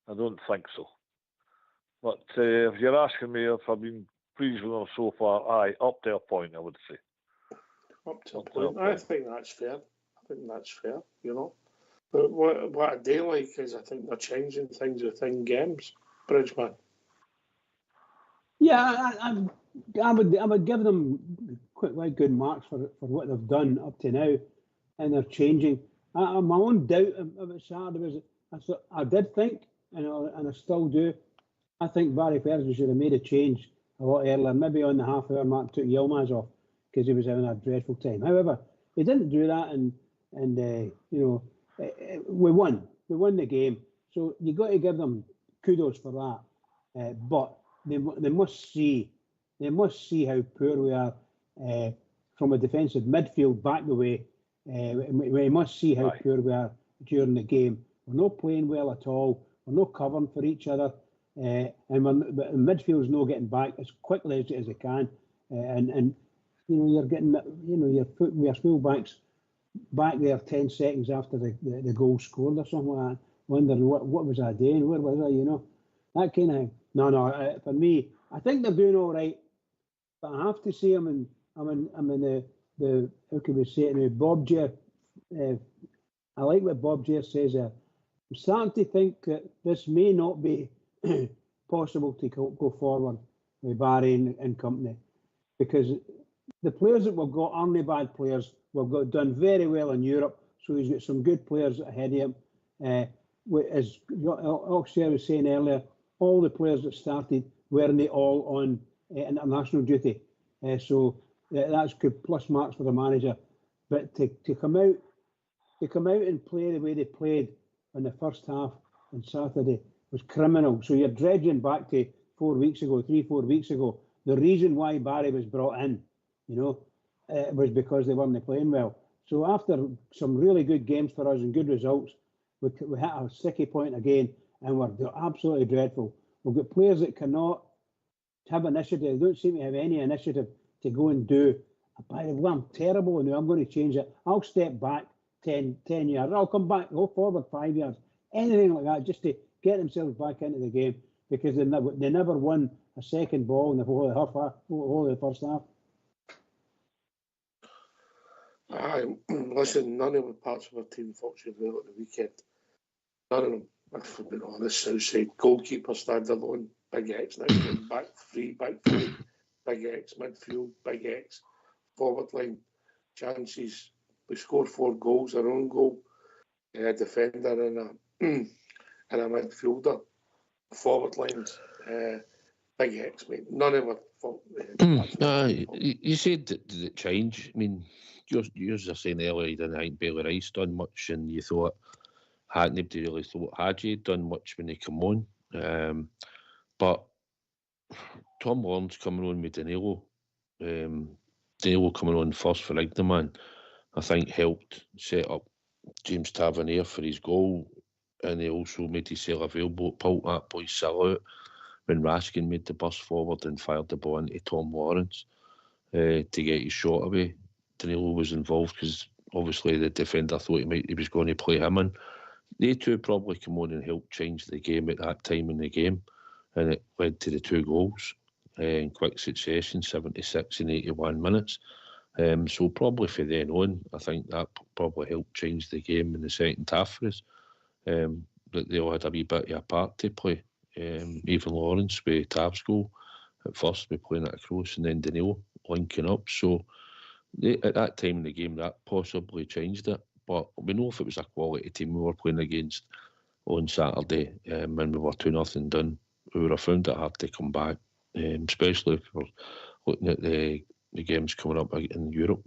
I don't think so. But if you're asking me if I've been pleased with them so far, aye, up to a point, I would say. Up to a point. I think that's fair. But what I do like is I think they're changing things within games, Bridgeman. Yeah, I would give them quite good marks for what they've done up to now, and they're changing. My own doubt about Saturday was I did think, and I still do. I think Barry Ferguson should have made a change a lot earlier, maybe on the half-hour mark, took Yilmaz off because he was having a dreadful time. However, he didn't do that, and we won. We won the game, so you got to give them kudos for that. But they must see how poor we are from a defensive midfield back the way. We must see how poor we are during the game. We're not playing well at all. We're not covering for each other, and the midfield's not getting back as quickly as they can. And you're getting your full backs back there 10 seconds after the goal scored or something like that, wondering what was I doing? Where was I? That kind of thing. No. For me, I think they're doing all right, but I have to say I'm in the how can we say it now? Bob J. I like what Bob J. says there. I'm starting to think that this may not be possible to go forward with Barry and company, because the players that we've got aren't bad players. We've done very well in Europe, so he's got some good players ahead of him. As Oxford was saying earlier, all the players that started weren't they all on international duty, so that's good plus marks for the manager. But to come out and play the way they played in the first half on Saturday was criminal. So you're dredging back to 4 weeks ago, 3-4 weeks ago. The reason why Barry was brought in, was because they weren't playing well. So after some really good games for us and good results, we hit a sticky point again, and we're absolutely dreadful. We've got players that cannot have initiative. They don't seem to have any initiative to go and do. By the way, I'm terrible, and I'm going to change it. I'll step back 10 yards. I'll come back, go forward 5 yards. Anything like that, just to get themselves back into the game, because they never won a second ball in the whole of the first half. Listen, none of the parts of our team functioned well at the weekend. None of them. on the south side, goalkeeper stand alone, big X now, back three, back five, big X, midfield, big X, forward line, chances. We scored 4 goals, our own goal, a defender and a midfielder, forward lines, big X, mate. None of it fault. You said did it change? I mean, you were saying earlier you didn't think Bailey Rice done much, and you thought nobody really thought Hadji done much when he come on. But Tom Lawrence coming on with Danilo coming on first for Ignaman, I think helped set up James Tavernier for his goal, and he also made himself available to pull that boy's salute when Raskin made the burst forward and fired the ball into Tom Lawrence to get his shot away. Danilo was involved because obviously the defender thought he was going to play him in. They two probably come on and helped change the game at that time in the game, and it led to the 2 goals in quick succession, 76 and 81 minutes. So probably from then on, I think that probably helped change the game in the second half for us. That they all had a wee bit of a part to play. Even Lawrence with Tav's goal at first, we playing it across, and then Danilo linking up. So at that time in the game, that possibly changed it. But we know if it was a quality team we were playing against on Saturday, when we were 2-0 down, we would have found it hard to come back, especially if we were looking at the games coming up in Europe.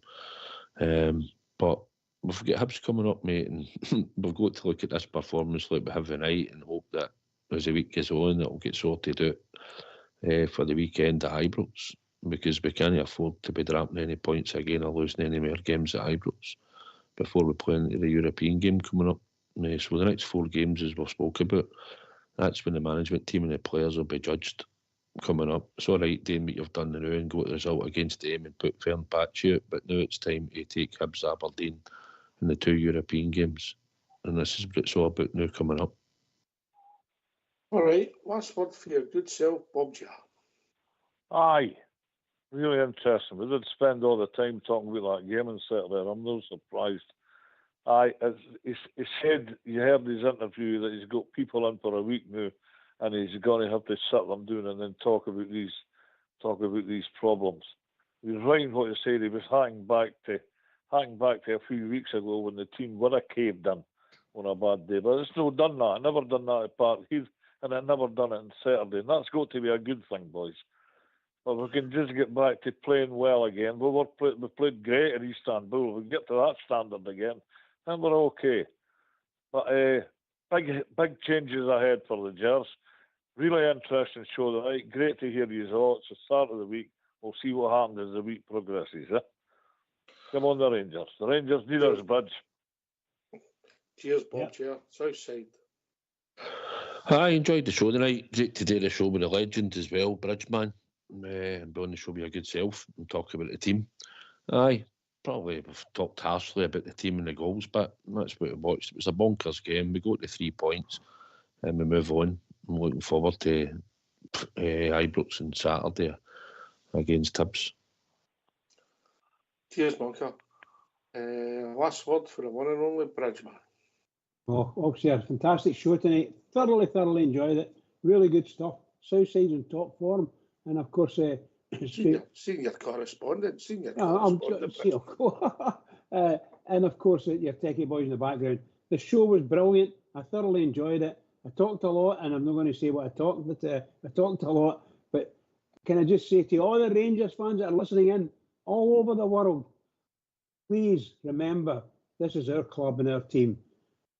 But we've got Hibs coming up, mate, and we've got to look at this performance like we have tonight and hope that as the week goes on, it'll get sorted out for the weekend at Ibrox, because we can't afford to be dropping any points again or losing any more games at Ibrox before we play into the European game coming up. So the next 4 games, as we've spoke about, that's when the management team and the players will be judged coming up. It's all right doing what you've done now and go to the result against them and put Fern Patch out, but now it's time to take Hibs Aberdeen in the 2 European games, and this is what it's all about now coming up. All right, last word for your good self, Bob Jar. Aye, really interesting. We did spend all the time talking about that game on Saturday. I'm no surprised. Aye, he said, you heard his interview, that he's got people in for a week now, and he's going to have to sit them down and then talk about these problems. He was right in what he said. He was hanging back to a few weeks ago when the team would have caved in on a bad day. But it's not done that. I never done that at Parkhead, and I never done it on Saturday. And that's got to be a good thing, boys. But we can just get back to playing well again. We played great in Istanbul. We get to that standard again, and we're okay. But big changes ahead for the Gers. Really interesting show tonight. Great to hear your thoughts. The start of the week. We'll see what happens as the week progresses. Come on, the Rangers. The Rangers need us, buds. Cheers, Bob. Cheers. South side. I enjoyed the show tonight. Great to do the show with a legend as well, Bridgeman. And be on the show with your good self and talk about the team. Aye, probably we've talked harshly about the team and the goals, but that's what we watched. It was a bonkers game. We got to 3 points and we move on. I'm looking forward to Ibrox on Saturday against Hibs. Cheers, Monka. Last word for the one and only Bridgeman. Oh, obviously a fantastic show tonight. Thoroughly enjoyed it. Really good stuff. Southside's in top form, and of course, senior correspondent. And of course, your techie boys in the background. The show was brilliant. I thoroughly enjoyed it. I talked a lot, and I'm not going to say what I talked, but I talked a lot. But can I just say to all the Rangers fans that are listening in all over the world, please remember, this is our club and our team.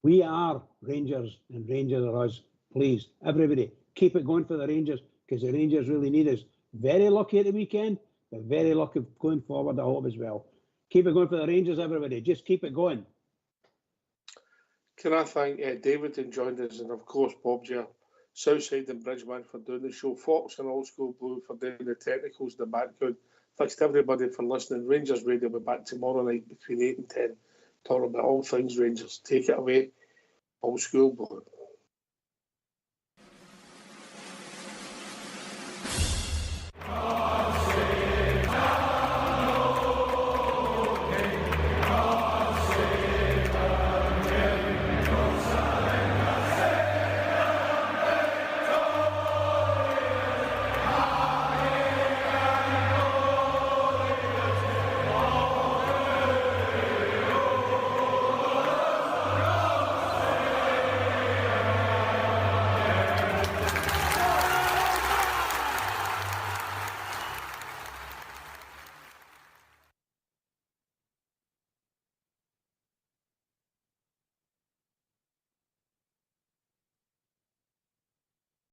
We are Rangers, and Rangers are us. Please, everybody, keep it going for the Rangers, because the Rangers really need us. Very lucky at the weekend, but very lucky going forward, I hope, as well. Keep it going for the Rangers, everybody. Just keep it going. Can I thank David who joined us, and of course Bob Jar, Southside and Bridgeman for doing the show, Fox and Old School Blue for doing the technicals in the background. Thanks to everybody for listening. Rangers Radio will be back tomorrow night between 8 and 10, talking about all things Rangers. Take it away, Old School Blue.